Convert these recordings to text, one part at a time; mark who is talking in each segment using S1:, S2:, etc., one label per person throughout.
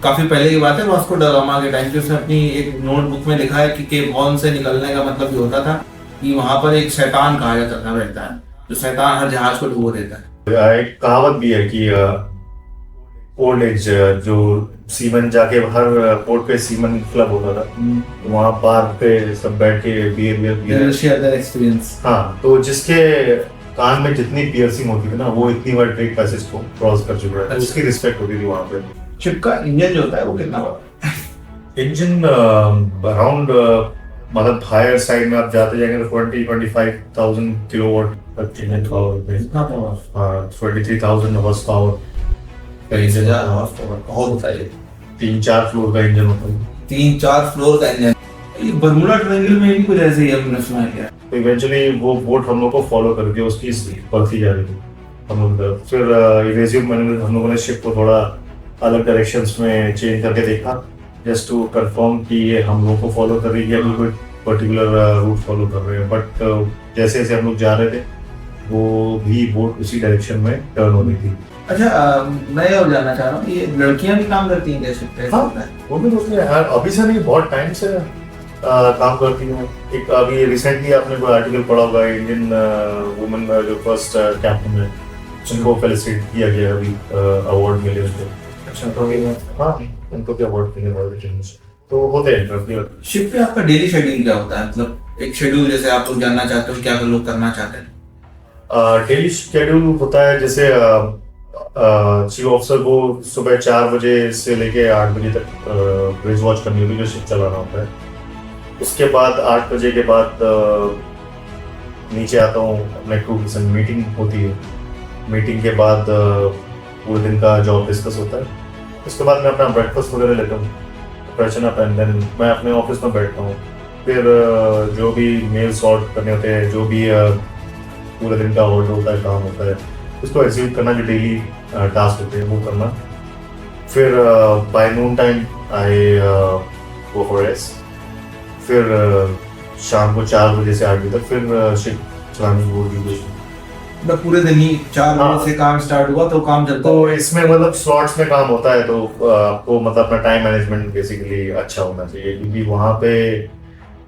S1: काफी पहले की बात है, वास्को ड गामा के टाइम पे उसने अपनी एक नोटबुक में लिखा है कि केप हॉर्न से निकलने का मतलब ये होता था कि वहां पर एक शैतान कहा जाता था रहता है, जो शैतान हर जहाज को डुबो देता है।
S2: एक कहावत भी है कि ओल्ड एज जो सीमन जाके हर पोर्ट पे सीमन क्लब होता था, वहाँ बार पे सब बैठ के बियर
S1: शेयर देयर एक्सपीरियंस।
S2: हाँ, तो जिसके कान में जितनी पियर्सिंग होती थी ना, वो इतनी बार ट्रेड पैसेज को क्रॉस कर चुका है, तो उसकी रिस्पेक्ट होती थी वहाँ पे।
S1: शिप का इंजन जो होता है वो कितना बड़ा?
S2: इंजन अराउंड मतलब हायर साइड में आप जाते जाएंगे तो 20-25,000 किलोवाट तक इंजन पावर।
S1: इतना पावर?
S2: हाँ, 23,000 हॉर्स पावर का इंजन।
S1: बहुत होता है।
S2: 3-4 फ्लोर का इंजन होता है।
S1: 3-4 फ्लोर का इंजन। ये बर्मुडा ट्रायंगल में भी कुछ ऐसे ही हमने सुना है क्या?
S2: तो इवेंचुअली वो बोट हम लोग को फॉलो करके उसकी बढ़ती जा रही थी हम लोग। फिर इवेजिव मैंने हम लोगों ने शिप को थोड़ा अलग डायरेक्शंस में चेंज करके देखा, जस्ट टू कंफर्म कि ये हम लोग को फॉलो कर रही है या कोई पर्टिकुलर रूट फॉलो कर रहे हैं। बट जैसे जैसे हम लोग जा रहे थे, वो भी बोट उसी डायरेक्शन में टर्न हो रही थी।
S1: अच्छा, मैं ये और जानना चाह रहा हूँ, ये लड़कियां भी काम करती हैं जैसे पे?
S2: हाँ, वो भी दोस्त है अभी से नहीं, बहुत टाइम से काम करती हैं। एक अभी रिसेंटली आपने कोई आर्टिकल पढ़ा होगा, इंडियन वुमेन जो फर्स्ट कैप्टन है, उनको फेलिसिटेट किया गया, अभी अवार्ड मिले उनको।
S1: अच्छा, तो
S2: हाँ, उनको क्या अवार्ड मिले वाले तो होते हैं।
S1: शिप पे आपका डेली शेड्यूल क्या होता है? मतलब एक शेड्यूल जैसे आप लोग जानना चाहते हो, क्या लोग करना चाहते हैं?
S2: डेली शेड्यूल होता है जैसे चीफ ऑफिसर को सुबह 4 बजे से लेके 8 बजे तक ब्रिज वॉच करनी होती है, जो शिप चलाना होता है। उसके बाद 8 बजे के बाद नीचे आता हूँ, अपने क्रू के संग मीटिंग होती है। मीटिंग के बाद पूरे दिन का जॉब डिस्कस होता है। उसके बाद मैं अपना ब्रेकफास्ट वगैरह लेता हूँ, फ्रेशन अप, एंड देन मैं अपने ऑफिस में बैठता हूँ। फिर जो भी मेल सॉर्ट करने होते हैं, जो भी पूरे दिन का ऑर्डर होता है, काम होता है, उसको एग्जीक्यूट करना, जो डेली टास्क होते हैं वो करना। फिर by noon time I go for rest. फिर शाम को 4 बजे से 8 बजे तक फिर शिप चलाने की होगी।
S1: मतलब पूरे दिन ही 4 बजे से काम स्टार्ट हुआ तो काम चलता
S2: तो इसमें मतलब स्लॉट्स में काम होता है, तो आपको मतलब अपना टाइम मैनेजमेंट बेसिकली अच्छा होना चाहिए, क्योंकि वहाँ पे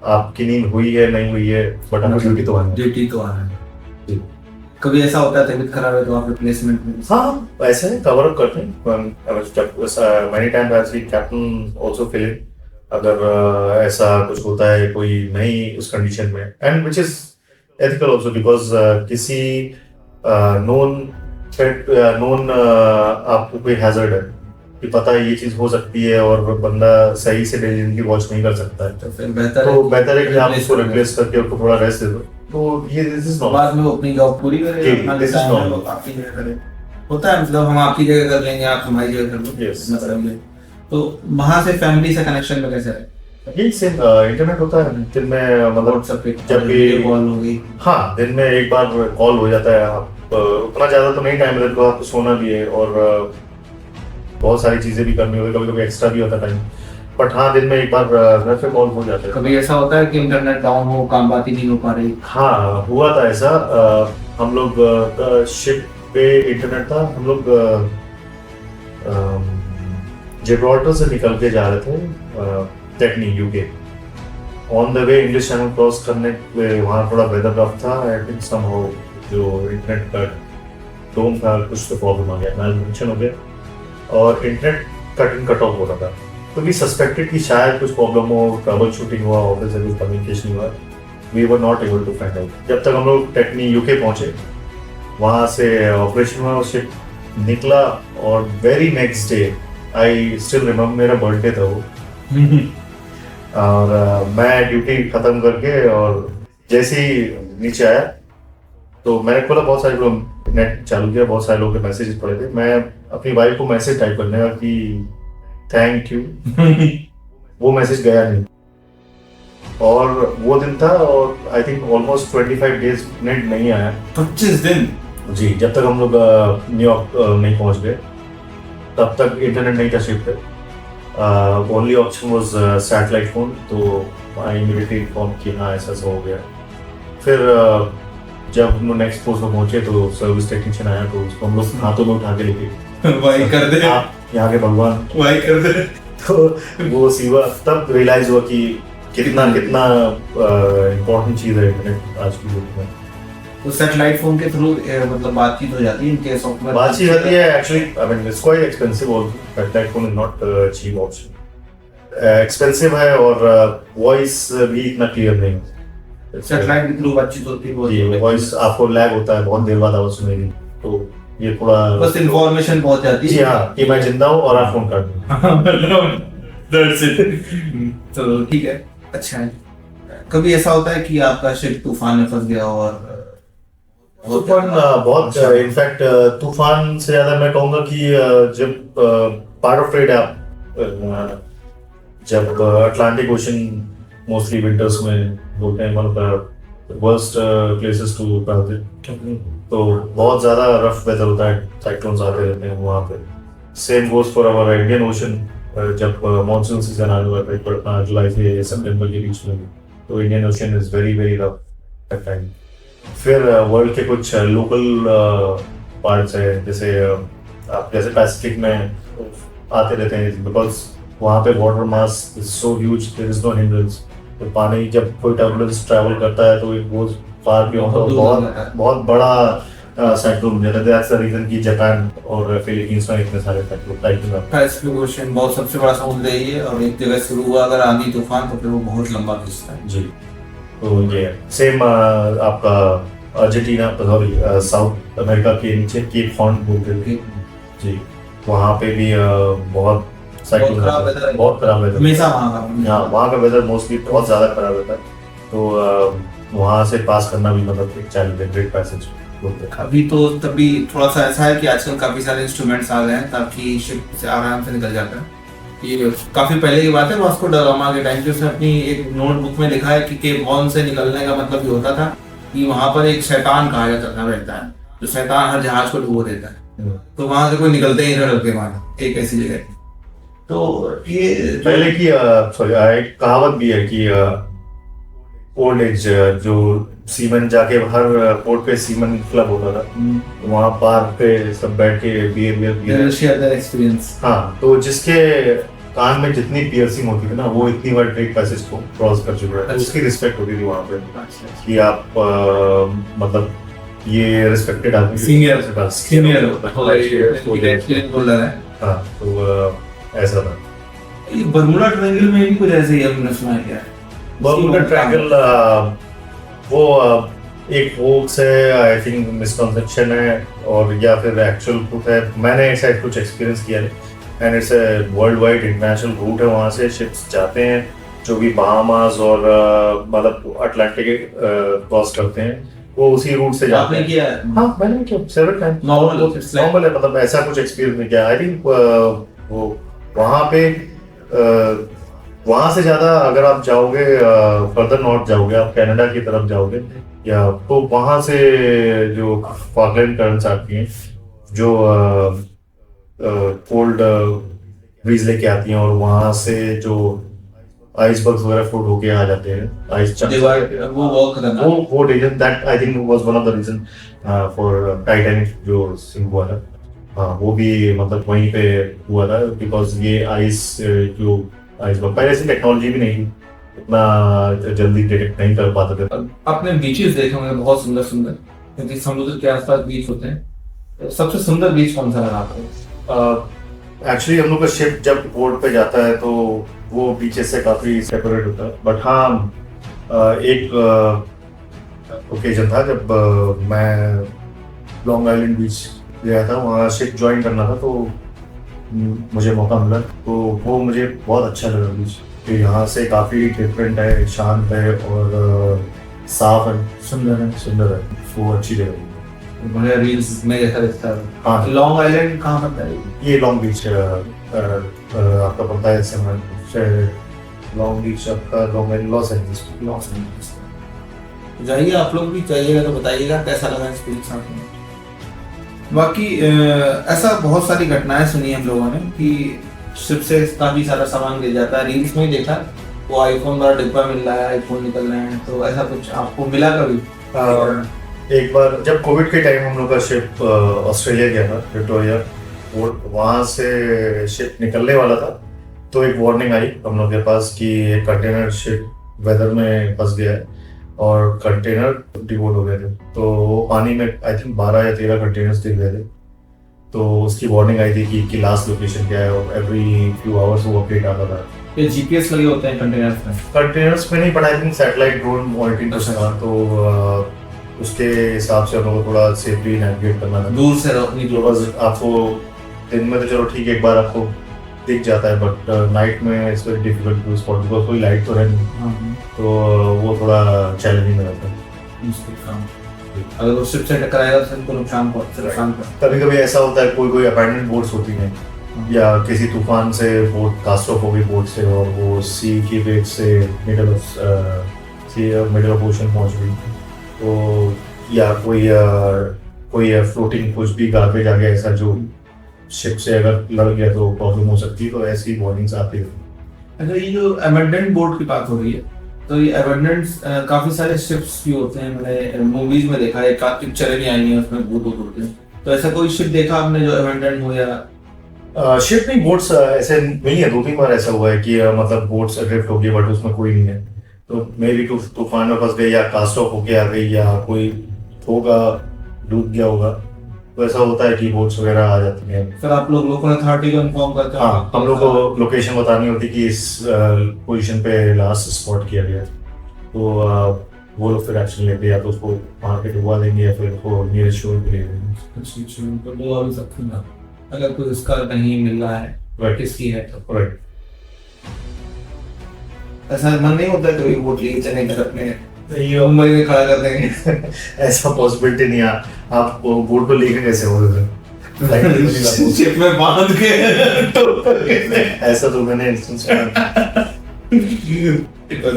S2: आपकी नींद हुई है नहीं हुई है, बट आपको ड्यूटी तो आना है।
S1: कभी ऐसा होता है तबीयत खराब है तो आप रिप्लेसमेंट में?
S2: हाँ, ऐसे कवर अप करते हैं। Many time I seen captain also fill in, अगर ऐसा कुछ होता है कोई नहीं उस कंडीशन में, and which is ethical also, because किसी नोन थ्रेट, नोन आपको कोई हैजर्ड है कि पता है ये चीज हो सकती है और बंदा सही से डेली वॉच नहीं कर सकता है,
S1: तो फिर बेहतर
S2: है कि आप उसको रिप्लेस करके उसको थोड़ा रेस्ट दे दो। तो ये दिस इज नॉट,
S1: बाद में वो अपनी जॉब पूरी करे, अपना
S2: दिस इज नॉट
S1: आपकी जगह करे। होता है, मतलब हम आपकी जगह कर लेंगे, आप हमारी जगह कर लो।
S2: Yes.
S1: मतलब ये तो वहां से फैमिली से कनेक्शन में कैसे रहे?
S2: यही सेम इंटरनेट होता है दिन में, मतलब जब भी
S1: कॉल होगी।
S2: हाँ, दिन में एक बार कॉल हो जाता है। आप उतना ज्यादा तो नहीं टाइम मिलता, आपको सोना भी है और बहुत सारी चीजें भी करनी होती है, कभी कभी एक्स्ट्रा भी होता है टाइम, बट हाँ, दिन में एक बार घर पे कॉल हो जाता है।
S1: कभी ऐसा होता है कि इंटरनेट डाउन हो, काम बात ही नहीं हो पा रही?
S2: हाँ, हुआ था ऐसा। हम लोग शिप पे इंटरनेट था, हम लोग जिब्राल्टर से निकल के जा रहे थे टेक्नी UK. On the way English Channel cross करने पे वहाँ थोड़ा वेदर रफ था, आई थिंक समहाउ जो इंटरनेट का डोम था कुछ तो प्रॉब्लम आ गया, मैलफंक्शन हो गया और इंटरनेट कट ऑफ हो रहा था। तो वी सस्पेक्टेड कि शायद कुछ प्रॉब्लम हो, ट्रबल शूटिंग हुआ, ऑफिस से कुछ कम्युनिकेशन हुआ। We were not able to find out जब तक हम लोग टेक्नी यूके पहुंचे। वहाँ से ऑपरेशन हुआ, शिप निकला और very next day I still remember, मेरा बर्थडे था वो और मैं ड्यूटी खत्म करके और जैसे ही नीचे आया तो मैंने खोला, बहुत सारे लोग नेट चालू किया, बहुत सारे लोगों के मैसेजेस पड़े थे। मैं अपनी वाइफ को मैसेज टाइप करने का कि थैंक यू वो मैसेज गया नहीं, और वो दिन था और I think almost 25 days net नहीं आया।
S1: 25 दिन? जी,
S2: जब तक हम लोग न्यूयॉर्क नहीं पहुंच गए तब तक इंटरनेट नहीं था शिप पे। Only option was satellite phone, तो आई इमीडिएटली इन्फॉर्म कि हाँ ऐसा हो गया। फिर जब हम लोग नेक्स्ट पोस्ट में पहुंचे तो सर्विस टेक्नीशियन आया, तो उसको हम लोग हाथों में उठा के लेके
S1: वही कर दे।
S2: यहाँ के भगवान
S1: वही कर दे।
S2: तो वो सीवा तब रियलाइज हुआ कि कितना कितना इम्पोर्टेंट चीज है इंटरनेट आज की डेट में।
S1: तो सैटेलाइट फोन के थ्रू मतलब बातचीत हो जाती है इनके सॉफ्टवेयर
S2: बातचीत होती है actually I mean it's quite expensive also satellite phone is not cheap option expensive है और वॉइस भी इतना क्लियर नहीं है।
S1: सैटेलाइट के थ्रू बातचीत होती है
S2: जी वॉइस आपको लैग होता है बहुत देर बाद आवाज सुनेगी तो ये थोड़ा
S1: बस इंफॉर्मेशन पहुंच जाती है।
S2: जी हाँ कि मैं जिंदा हूँ और आप फोन कर दो।
S1: That's it। चलो ठीक है अच्छा है। कभी ऐसा होता है कि आपका शिप तूफान में फंस गया और
S2: तूफान बहुत इनफैक्ट तूफान से ज्यादा मैं कहूंगा कि जब पार्ट ऑफ ट्रेड है आप जब अटलांटिक ओशन मोस्टली विंटर्स में बोलते हैं one of the worst places to travel तो बहुत ज्यादा रफ वेदर होता है साइक्लोन्स आते रहते हैं वहाँ पे। Same goes for our Indian ocean जब मॉनसून सीजन आने वाला है जुलाई से सितंबर के बीच में तो Indian ocean is very very rough at time. फिर वर्ल्ड के कुछ लोकल पार्ट्स है जैसे आप जैसे पैसिफिक में आते रहते हैं बिकॉज वहाँ पे water mass is so huge there is no hindrance तो पानी जब कोई टर्बुलेंस ट्रैवल करता है तो इट गोज फार बियॉन्ड बहुत बड़ा साइक्लोन बन जाता है। दैट्स द रीजन कि जापान और फिलीपींस में इतने सारे साइक्लोन
S1: पैसिफिक ओशन बहुत सबसे बड़ा समुद्र है ये और एक जगह शुरू हुआ अगर आंधी तूफान तो फिर वो बहुत लंबा खिंचता है।
S2: जी तो ये सेम आपका अर्जेंटीना सॉरी साउथ अमेरिका के नीचे केप हॉर्न बोलते थे जी वहाँ पे भी बहुत साइक्लोन बहुत खराब वेदर
S1: हमेशा
S2: वहाँ का वेदर मोस्टली बहुत ज्यादा खराब रहता है तो वहाँ से पास करना भी मतलब एक चैलेंज है ग्रेट पैसेज बोलते हैं।
S1: अभी तो तभी थोड़ा सा ऐसा है कि आजकल काफी सारे इंस्ट्रूमेंट्स आ गए हैं ताकि शिप से आराम से निकल जाता है। ये काफी पहले की बात है वास्को ड गामा के टाइम पे उसने अपनी एक नोटबुक में लिखा है कि केप हॉर्न से निकलने का मतलब ये होता था कि वहां पर एक शैतान कहा जाता था रहता है जो शैतान हर जहाज को डुबो देता है तो वहां से कोई निकलते ही डर के वहां एक ऐसी जगह तो ये
S2: पहले की सॉरी एक कहावत भी है कि ओल्ड एज जो सीमन जाके हर पोर्ट पे सीमन क्लब होता था वहाँ पार्क पे सब बैठ के बियर
S1: शेयर दैट एक्सपीरियंस।
S2: हाँ तो जिसके कान में जितनी पियर्सिंग होती थी ना वो इतनी बार ट्रेड पैसेज को क्रॉस कर चुका है उसकी रिस्पेक्ट होती थी वहाँ पे कि आप मतलब ये रिस्पेक्टेड आदमी
S1: सीनियर होल्डर है।
S2: हाँ तो ऐसा था।
S1: ये बर्मुडा ट्रायंगल में भी कुछ ऐसे ही हमने सुना है क्या?
S2: बर्मुडा ट्रायंगल वो एक होक्स है आई थिंक मिसकंसेप्शन है और या फिर एक्चुअल ट्रूथ है मैंने ऐसा कुछ एक्सपीरियंस किया है and it's a world wide international route है वहाँ से शिप्स जाते हैं जो भी बहामास और मतलब अटलांटिक क्रॉस करते हैं वो उसी रूट से जाते हैं।
S1: किया है?
S2: हाँ मैंने किया सेवरल टाइम नॉर्मल है मतलब ऐसा कुछ एक्सपीरियंस नहीं किया। आई थिंक वो वहाँ पे वहाँ से ज़्यादा अगर आप जाओगे फर्दर नॉर्थ जाओगे आप कनाडा की तरफ जाओगे या तो वहाँ से जो फॉकलैंड करंट्स आती हैं जो कोल्ड ब्रीज लेके आती हैं और वहाँ से जो आइसबर्ग्स वगैरह फ्लोट होके आ जाते हैं आइस वो reason that I think was one of the reason for Titanic जो सिंक हुआ था। हाँ वो भी मतलब वहीं पे हुआ था बिकॉज ये आइस जो आइसबर्ग पहले से टेक्नोलॉजी भी नहीं थी इतना जल्दी डिटेक्ट नहीं कर पाते थे।
S1: आपने बीचेस देखे होंगे बहुत सुंदर सुंदर क्योंकि समुद्र के आसपास बीच होते हैं सबसे सुंदर बीच कौन सा लगा आपको?
S2: एक्चुअली हम लोग का शिप जब पोर्ट पे जाता है तो वो बीचेस से काफी सेपरेट होता है बट हाँ एक ओकेजन था जब मैं लॉन्ग आइलैंड बीच गया था वहाँ शिप ज्वाइन करना था तो मुझे मौका मिला तो वो मुझे बहुत अच्छा लगा बीच कि यहाँ से काफी डिफरेंट है शांत है और साफ है सुंदर है वो अच्छी जगह है।
S1: मुझे रील्स में जैसा दिखता है।
S2: हाँ
S1: लॉन्ग आइलैंड कहाँ पड़ता है?
S2: ये लॉन्ग बीच आपका पड़ता है इससे लॉन्ग बीच आपका लॉन्ग आइलैंड लॉस एंजल्स
S1: जाइए आप लोग भी जाइएगा तो बताइएगा कैसा लगा एक्सपीरियंस आपको। बाकी ऐसा बहुत सारी घटनाएं सुनी हम लोगों ने कि शिप से काफी सारा सामान गिर जाता है रील्स में ही देखा वो आईफोन वाला डिब्बा मिल रहा है आईफोन निकल रहे हैं तो ऐसा कुछ आपको मिला कभी?
S2: एक बार जब कोविड के टाइम हम लोग का शिप ऑस्ट्रेलिया गया था विक्टोरिया वहां से शिप निकलने वाला था तो एक वार्निंग आई हम लोग के पास कि एक कंटेनर शिप वेदर में फंस गया है और कंटेनर डिवोट हो गए थे। तो पानी में आई थिंक 12 या 13 कंटेनर्स दिख गए थे। तो उसकी वार्निंग आई थी कि लास्ट लोकेशन क्या है और एवरी फ्यू आवर्स वो अपडेट आता था।
S1: ये जीपीएस लगे होते हैं
S2: कंटेनर्स में नहीं, but I think satellite drone monitoring कुछ था, तो उसके हिसाब से हम लोग को थोड़ा सेफली नेविगेट करना था।
S1: दूर से निकलो।
S2: बस आपको दिन में तो चलो ठीक है, एक बार आपको दिख जाता है, बट नाइट में it's very difficult to spot because कोई लाइट तो है नहीं। तो वो थोड़ा चैलेंजिंग रहता है।
S1: मुश्किल काम। अगर वो शिप से टकराएगा तो उनको नुकसान पहुंचेगा।
S2: कभी कभी ऐसा होता है, कोई अबैंडन्ड बोट्स होती हैं या किसी तूफान से बोट कास्ट ऑफ हो गई बोट से और वो सी की वेव से मिडल ऑफ ओशन पहुंच गई, तो या कोई फ्लोटिंग कुछ भी गार्बेज आ गया ऐसा जो शिप से अगर लड़ गया तो प्रॉब्लम हो सकती है। तो ऐसी वार्निंग्स आती है।
S1: अच्छा, ये जो अबैंडन्ड बोट की बात हो रही है, तो ये अबैंडन्ड काफी सारे शिप्स भी होते हैं। मैंने मूवीज में देखा है, काफी पिक्चरें भी आई हैं उसमें भूत होते हैं। तो ऐसा कोई शिप देखा आपने जो अबैंडन्ड हो या
S2: शिप नहीं, बोट्स ऐसे नहीं है। 2-3 बार ऐसा हुआ है कि मतलब बोट्स अड्रिफ्ट हो गई बट उसमें कोई नहीं है, तो मे बी तूफान में फंस गई या कास्ट ऑफ होके आ गई या कोई होगा डूब गया होगा, तो ऐसा होता है कि बोट्स वगैरह आ जाती हैं।
S1: फिर आप लोग लोकल अथॉरिटी को इन्फॉर्म करते हैं?
S2: हाँ, हम लोग को लोकेशन बतानी होती कि इस पोजीशन पे लास्ट स्पॉट किया गया, तो वो लोग फिर एक्शन लेते हैं, या तो उसको वहाँ पे डुबा देंगे या फिर उसको नियरेस्ट शोर पे ले देंगे।
S1: तो डुबा भी सकते हैं अगर कोई इसका नहीं मिल रहा है, किसकी है तो।
S2: राइट।
S1: ऐसा मन नहीं होता कभी बोट लेके चले घर अपने मुंबई में खड़ा कर देंगे?
S2: ऐसा पॉसिबिलिटी नहीं है। आप बोट को लेके कैसे हो
S1: शिप में बांध के?
S2: ऐसा तो मैंने इंस्टेंस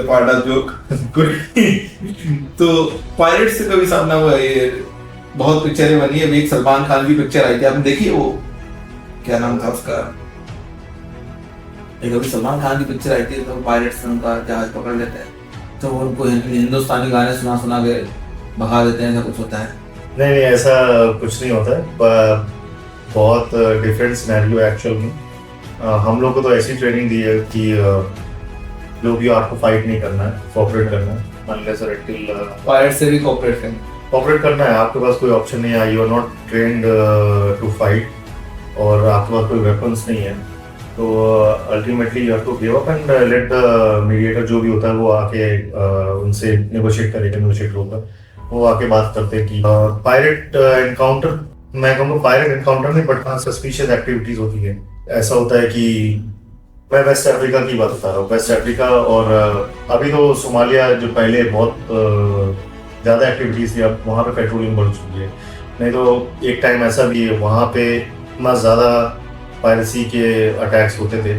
S1: पार्ट ऑफ जोक। तो पायरेट से कभी सामना हुआ? ये बहुत पिक्चरें बनी है, एक सलमान खान की पिक्चर आई थी, आपने देखी? वो क्या नाम था उसका? एक अभी सलमान खान की पिक्चर आई थी, तो पायरेट्स उनका जहाज पकड़ लेते हैं तो उनको हिंदुस्तानी गाने सुना के भगा देते हैं, ऐसा कुछ होता है?
S2: नहीं, ऐसा कुछ नहीं होता है। बहुत डिफरेंट सिनेरियो है एक्चुअल में। हम लोग को तो ऐसी ट्रेनिंग दी है कि जो भी आपको फाइट नहीं करना है, कोऑपरेट करना है। अनलेस और टिल
S1: पायरेट से भी कोऑपरेट
S2: करना है, आपके पास कोई ऑप्शन नहीं है। You are not trained to fight और आपके पास कोई वेपन्स नहीं है, तो ultimately you have to give up and let the mediator जो भी होता है वो आके उनसे नेगोशिएट होगा। वो आके बात करते हैं कि पायरेट एनकाउंटर, मैं कहूँगा पायरेट एनकाउंटर नहीं, बट हाँ सस्पिशियस एक्टिविटीज होती है। ऐसा होता है कि मैं वेस्ट अफ्रीका की बात बता रहा हूँ। वेस्ट अफ्रीका और अभी तो सोमालिया जो पहले बहुत ज़्यादा एक्टिविटीज थी, अब वहाँ पे पेट्रोलिंग बढ़ चुकी है। नहीं तो एक टाइम ऐसा भी है वहाँ पे इतना ज़्यादा पायरेसी के अटैक्स होते थे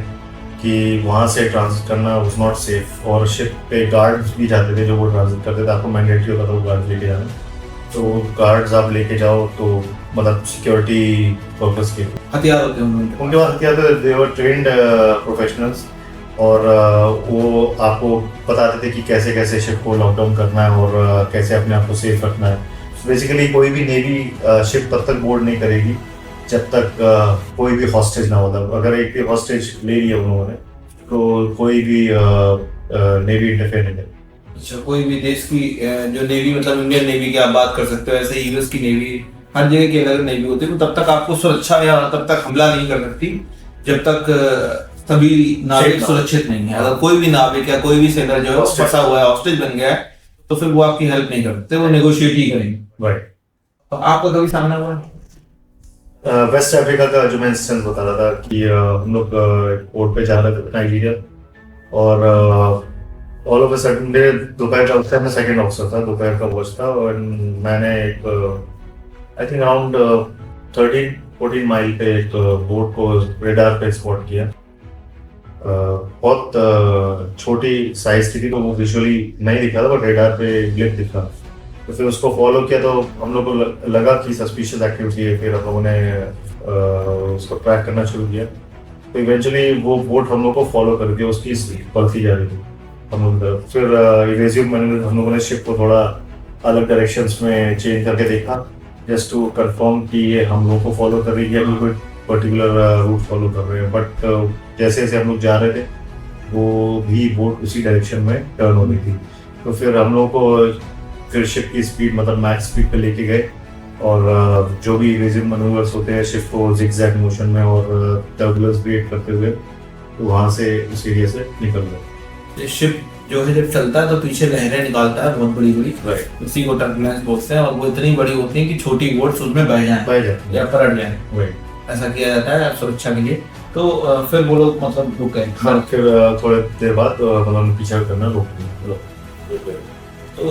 S2: कि वहाँ से ट्रांजिट करना वाज नॉट सेफ, और शिप पे गार्ड्स भी जाते थे जो वो ट्रांजिट करते थे। आपको मैंडेटरी होता था वो गार्ड्स लेके जाना, तो गार्ड्स आप लेके जाओ तो मतलब सिक्योरिटी पर्पस के
S1: हथियार होते हैं
S2: उनके पास हथियार थे। दे वर ट्रेन्ड प्रोफेशनल्स, और वो आपको बताते थे कि कैसे कैसे शिप को लॉकडाउन करना है और कैसे अपने आप को सेफ रखना है। बेसिकली कोई भी नेवी शिप तब तक बोर्ड नहीं करेगी जब तक कोई भी हॉस्टेज ना हो। अगर एक भी हॉस्टेज ले लिया उन्होंने तो कोई भी नेवी इंटरफेयर नहीं करेगी।
S1: अच्छा, कोई भी देश की जो नेवी, मतलब इंडियन नेवी की आप बात कर सकते हो, ऐसे यूएस की नेवी, हर जगह की अलग नेवी होती है, तो तब तक आपको सुरक्षा या तब तक हमला नहीं कर सकती जब तक सभी नाविक सुरक्षित नहीं है। अगर कोई भी नाविक या कोई भी सेलर जो है फंसा हुआ है, हॉस्टेज बन गया है, तो फिर वो आपकी हेल्प नहीं करते, वो नेगोशिएट ही करेंगे।
S2: राइट।
S1: तो आपका कभी सामना हुआ?
S2: वेस्ट अफ्रीका का जो मैं इंस्टेंस बता रहा था कि हम लोग पोर्ट पे जा रहे थे नाइजीरिया, और all of a sudden day दोपहर का, उस टाइम में सेकंड ऑफिसर था, दोपहर का वॉच था, और मैंने एक आई थिंक अराउंड 13-14 माइल पे एक बोट को रेडार पे स्पॉट किया। बहुत छोटी साइज की थी तो वो विजुअली नहीं दिखा था, बट रेडार पे ग्लिप दिखा। तो फिर उसको फॉलो किया तो हम लोग को लगा कि सस्पिशियस एक्टिविटी है। फिर हम लोगों ने उसको ट्रैक करना शुरू किया, तो इवेंचुअली वो बोट हम लोग को फॉलो कर दिया, उसकी बढ़ती जा रही थी। हम लोग फिर इवेजिव मैनेजर हम लोगों ने शिप को थोड़ा अलग डायरेक्शंस में चेंज करके देखा, जस्ट टू कंफर्म कि ये हम लोग को फॉलो कर रही है, कोई पर्टिकुलर रूट फॉलो कर रहे हैं, बट जैसे जैसे हम लोग जा रहे थे वो भी बोट उसी डायरेक्शन में टर्न हो रही थी। तो फिर हम लोग को फिर शिप की स्पीड मतलब मैक्स स्पीड पे लेके गए, और जो भी रेजिंग मैनूवर्स होते हैं शिप को जिगजैग मोशन में और टर्बुलेंस क्रिएट करते हुए तो वहाँ से उस एरिया से निकल गए।
S1: शिप जो है जब चलता है तो पीछे लहरें निकालता है बहुत बड़ी बड़ी,
S2: राइट,
S1: उसी को टर्बुलेंस बोलते हैं, और वो इतनी बड़ी होती है कि छोटी बोट्स उसमें बह जाए या पलट जाए, ऐसा किया जाता है सुरक्षा के लिए। तो फिर वो लोग मतलब रुक गए।
S2: हाँ, फिर थोड़े देर बाद मतलब पीछा करना रोक गए।
S1: तो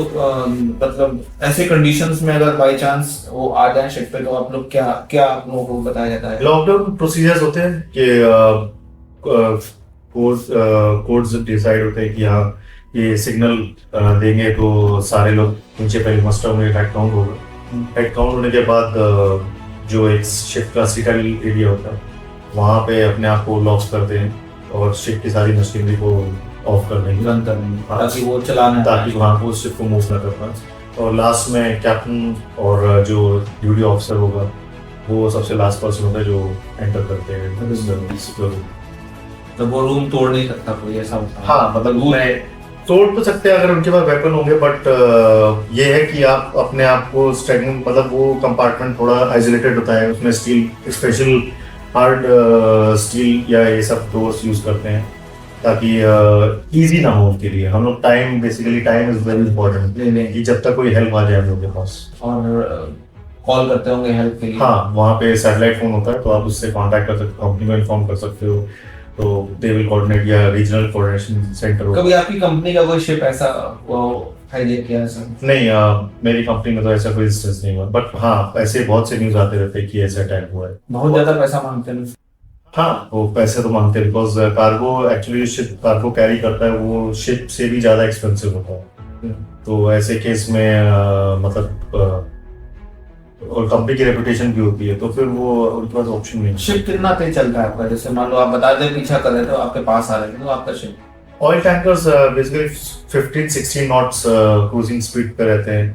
S1: मतलब ऐसे कंडीशंस में अगर बाय चांस वो आ जाए शिप पे तो आप लोग क्या क्या आप लोगों को बताया जाता है?
S2: लॉकडाउन प्रोसीजर्स होते हैं कि कोड्स डिसाइड होते हैं कि हाँ ये सिग्नल देंगे तो सारे लोग नीचे पहले मस्टर में हेड काउंट होगा। हेड काउंट होने के बाद जो एक शिप का सिटाइल एरिया होता है वहाँ पे अपने आप को लॉक्स करते हैं और शिप की सारी मशीनरी को ऑफ कर देंगे,
S1: बंद कर देंगे ताकि वो चलाना,
S2: ताकि वहाँ को शिप को मूव न कर पाए। और लास्ट में कैप्टन और जो ड्यूटी ऑफिसर होगा वो सबसे लास्ट पर्सन होता है जो एंटर करते हैं।
S1: तो वो रूम तोड़ नहीं सकता कोई, ऐसा होता है?
S2: हाँ, मतलब वो तोड़ तो सकते हैं अगर उनके पास वेपन होंगे, बट ये है कि आप अपने आप को स्ट्रैगलिंग मतलब वो कंपार्टमेंट थोड़ा आइसोलेटेड होता है, उसमें स्टील स्पेशल हार्ड स्टील या ये सब डोर्स यूज करते हैं ताकि इजी ना हो उनके लिए। हम लोग time basically time is very important कि जब तक कोई हेल्प आ जाए हम लोग के पास।
S1: और कॉल करते होंगे हेल्प के लिए?
S2: हाँ, वहाँ पे सैटेलाइट फोन होता है तो आप उससे कांटेक्ट कर सकते हो, कंपनी को इन्फॉर्म कर सकते हो, तो दे विल कोऑर्डिनेट या रीजनल कोऑर्डिनेशन सेंटर।
S1: कभी आपकी कंपनी का कोई शिप ऐसा वो हाईजैक किया ऐसा?
S2: नहीं, मेरी कंपनी में तो ऐसा कोई इंस्टेंस नहीं हुआ, बट हाँ ऐसे बहुत से न्यूज आते रहते हैं कि ऐसा अटैक हुआ है।
S1: बहुत ज्यादा पैसा मांगते हैं?
S2: हाँ, वो पैसे तो मांगते हैं because cargo actually ship cargo carry करता है वो शिप से भी ज्यादा एक्सपेंसिव होता है। तो ऐसे केस में मतलब और कंपनी की रेपुटेशन भी होती है तो फिर वो उनके पास ऑप्शन नहीं है।
S1: शिप कितना तेज चलता है आपका? जैसे मान लो आप बता दें पीछा कर रहे थे आपके पास आ रहे थे तो आपका ship?
S2: Oil tankers basically 15-16 knots cruising speed पे रहते हैं,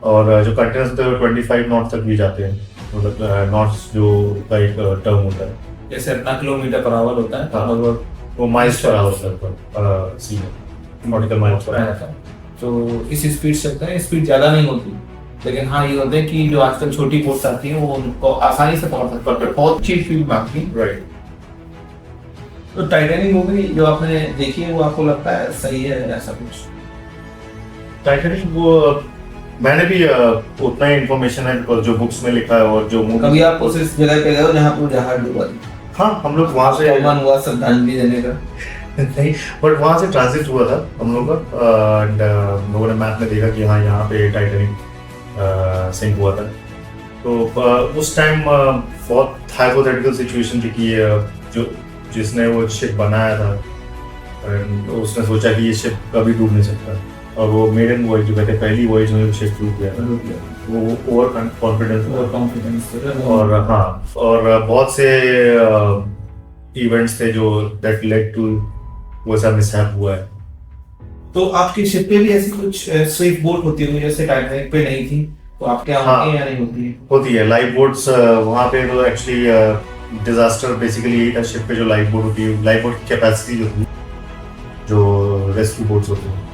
S2: और जो कंटेनर्स होते हैं वो 25 नॉट तक भी जाते हैं, मतलब नॉट्स जो का एक टर्म होता है।
S1: जैसे अपना किलोमीटर पर आवर होता है
S2: हाँ, वो माइल्स पर आवर पर सी नॉटिकल माइल्स पर
S1: आता है, तो इस स्पीड से चलता है। स्पीड ज्यादा नहीं होती, लेकिन हाँ ये होता है कि जो आजकल छोटी बोट्स आती हैं वो उनको आसानी से पकड़ सकते हैं, बहुत अच्छी स्पीड भागती है।
S2: राइट।
S1: तो टाइटैनिक मूवी जो आपने देखी है वो आपको लगता है सही है ऐसा कुछ?
S2: टाइटैनिक वो मैंने भी उतना ही इन्फॉर्मेशन है और जो बुक्स में लिखा है और जो मूवी।
S1: कभी आप उस जगह पे गए हो जहाँ पर जहाज डूबा थी?
S2: हाँ, हम लोग वहाँ से
S1: मन हुआ श्रद्धांजलि देने का?
S2: नहीं, बट वहाँ से ट्रांजिट हुआ था हम लोग का, एंड हम लोगों ने मैप में देखा कि हाँ यहाँ पे टाइटैनिक सिंक हुआ था। तो उस टाइम बहुत हाइपोथेटिकल सिचुएशन थी कि जो जिसने वो शिप बनाया था उसने सोचा कि ये शिप कभी डूब नहीं सकता, और वो मेडन वॉयज जो कहते हैं पहली वॉयज में शिप डूब गया था, वो ओवर कॉन्फिडेंस। और हाँ, और बहुत से इवेंट्स थे जो दैट लेड टू वो सब मिसहैप हुआ है।
S1: तो आपकी शिप पे भी ऐसी कुछ सेफ बोट होती होगी जैसे टाइटैनिक पे नहीं थी, तो आपके यहाँ
S2: हाँ,
S1: होती है या नहीं होती है?
S2: होती है लाइफ बोट्स वहाँ पे। तो एक्चुअली डिजास्टर बेसिकली यही था, शिप पे जो लाइफ बोट होती है, लाइफ बोट की कैपेसिटी जो थी, जो रेस्क्यू बोट्स होती हैं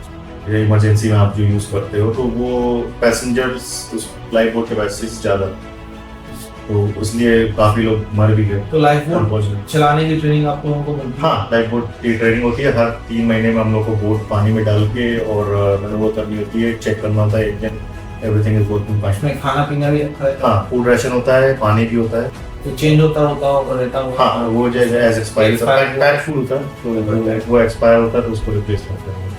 S2: इमरजेंसी में आप जो यूज करते हो, तो वो पैसेंजर्स उस लाइफ बोट कैपेसिटी से ज्यादा, तो इसलिए काफी लोग मर भी गए।
S1: तो लाइफ बोट चलाने की ट्रेनिंग आप लोगों को मिलती है?
S2: हाँ, लाइफ बोट की ट्रेनिंग होती है हर 3 महीने में। हम लोग को बोट पानी में डाल के और मैनुअल करनी होती है, चेक करना होता है एक दिन एवरीथिंग इज वर्किंग फाइन।
S1: इसमें खाना पीना भी अच्छा है?
S2: हाँ, फूड राशन होता है, पानी भी होता है,
S1: तो चेंज होता रहता होगा?
S2: हाँ, वो जैसे एज एक्सपायर पैक फूड होता है, तो वो एक्सपायर होता है तो उसको रिप्लेस करते हैं।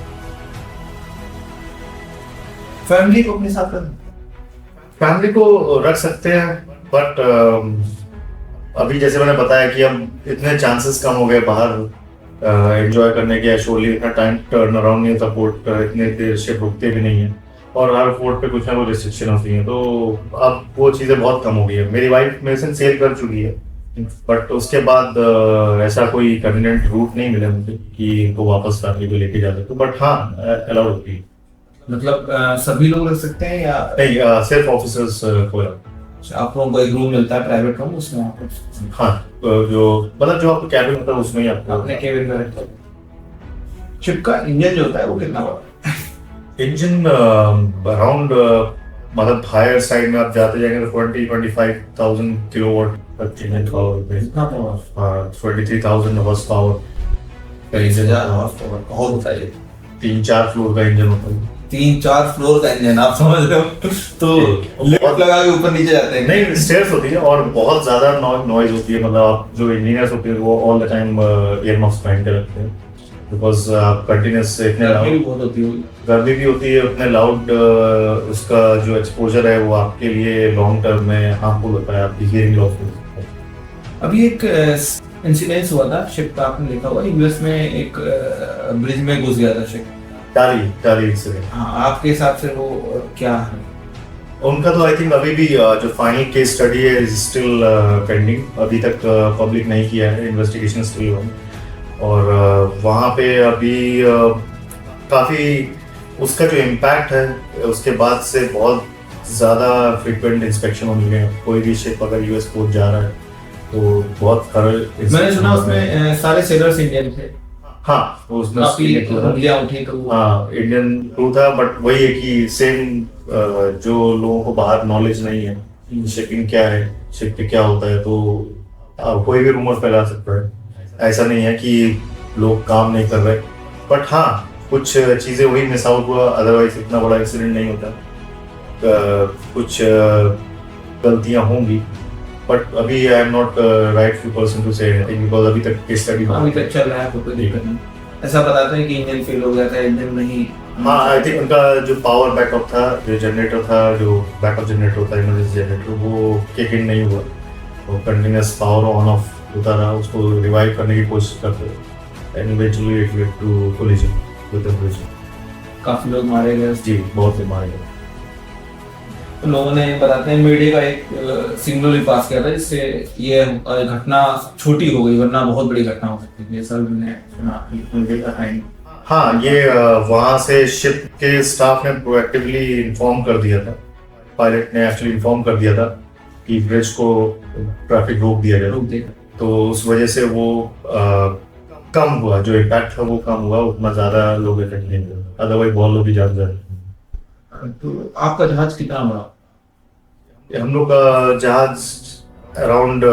S1: फैमिली को अपने साथ रखना?
S2: फैमिली को रख सकते हैं, बट अभी जैसे मैंने बताया कि अब इतने चांसेस कम हो गए बाहर एंजॉय करने के, शोरली इतना टाइम टर्न अराउंड नहीं होता, पोर्ट इतने देर शिप रुकते भी नहीं है, और हर पोर्ट पे कुछ ना कुछ रिस्ट्रिक्शन होती है, तो अब वो चीज़ें बहुत कम हो गई है। मेरी वाइफ मेरे से सेल कर चुकी है, बट उसके बाद ऐसा कोई कन्वीनियंट रूट नहीं मिला मुझे कि इनको वापस फैमिली को लेके जा सकते, बट हाँ अलाउड होती है।
S1: मतलब सभी लोग रख सकते हैं या
S2: नहीं, सिर्फ ऑफिसर्स को
S1: आप लोगों को एक रूम मिलता है, प्राइवेट रूम, उसमें आप
S2: हाँ, जो मतलब जो आपको कैबिन होता है उसमें ही आपको
S1: अपने केबिन में रखते हैं। शिप का इंजन जो होता है वो कितना बड़ा है?
S2: इंजन अराउंड मतलब हायर साइड में आप जाते जाएंगे तो 20-25,000 किलोवाट तक इंजन पावर पे,
S1: इतना बड़ा?
S2: हाँ 23,000 हॉर्स पावर का इंजन
S1: बहुत होता है ये।
S2: 3-4 फ्लोर का इंजन होता है।
S1: 3-4 फ्लोर का इंजन, आप समझ रहे हो? तो लिफ्ट लगा के ऊपर नीचे जाते हैं?
S2: नहीं, स्टेयर्स होती है और बहुत ज्यादा नॉइज होती है। मतलब आप जो इंजीनियर्स होते हैं वो all the time year muffs पहन के रखते हैं, बिकॉज आप कंटिन्यूस इतने
S1: गर्मी भी बहुत होती होगी।
S2: गर्मी भी होती है, उतने लाउड उसका जो एक्सपोजर है वो आपके लिए लॉन्ग टर्म में हार्मफुल होता है, आपकी हियरिंग लॉस हो सकता है।
S1: अभी एक इंसिडेंस हुआ था शिप का, आपने देखा होगा, यूएस में एक ब्रिज में घुस गया था शिप।
S2: टाली इंसिडेंट।
S1: हाँ, आपके हिसाब से वो क्या है?
S2: उनका तो आई थिंक अभी भी जो फाइनल केस स्टडी है इज स्टिल पेंडिंग, अभी तक पब्लिक नहीं किया है, इन्वेस्टिगेशन स्टिल ऑन। और वहाँ पे अभी काफ़ी उसका जो इम्पैक्ट है उसके बाद से बहुत ज़्यादा फ्रिक्वेंट इंस्पेक्शन होने लगे हैं। कोई भी शिप अगर यूएस पोर्ट जा रहा है तो बहुत थर्ड।
S1: मैंने सुना उसमें सारे सेलर्स इंडियन थे।
S2: हाँ, उसमें
S1: काफी उंगलियां उठी तो
S2: हाँ इंडियन क्रू था, बट वही है कि सेम जो लोगों को बाहर नॉलेज नहीं है शिपिंग क्या है, शिप पे क्या होता है, तो कोई भी रूमर फैला सकता है। ऐसा नहीं है कि लोग काम नहीं कर रहे, बट हाँ कुछ चीज़ें वही मिस आउट हुआ, अदरवाइज इतना बड़ा एक्सीडेंट नहीं होता। कुछ गलतियां होंगी, बट अभी I am not rightful person to say anything, because अभी तक केस स्टडी
S1: अभी तक चल रहा है, कोई दिक्कत नहीं। ऐसा बताते हैं कि इंजन फेल हो गया था, इंजन नहीं।
S2: हाँ, आई थिंक उनका जो पावर बैकअप था, जो जनरेटर था, जो बैकअप जनरेटर होता है, इमरजेंसी जनरेटर, वो किक इन नहीं हुआ, वो कंटिन्यूस पावर ऑन ऑफ होता रहा, उसको रिवाइव करने की कोशिश करते थे, and eventually it led to collision with the bridge.
S1: काफी लोग मारे गए।
S2: जी, बहुत से मारे गए।
S1: तो लोगों ने बताते हैं मीडिया का एक सिग्नल भी पास किया था जिससे ये घटना छोटी हो गई, वरना बहुत बड़ी घटना हो सकती थी। ये सब मैंने सुना।
S2: हाँ, ये वहाँ से शिप के स्टाफ ने प्रोएक्टिवली इन्फॉर्म कर दिया था, पायलट ने एक्चुअली इन्फॉर्म कर दिया था कि ब्रिज को ट्रैफिक रोक दिया जाए, तो उस वजह से वो कम हुआ, जो इम्पैक्ट था वो कम हुआ, उतना ज़्यादा लोग इफेक्ट नहीं हुए, अदरवाइज बहुत लोग भी जान जाते।
S1: तो आपका जहाज कितना बड़ा?
S2: हम लोग का जहाज अराउंड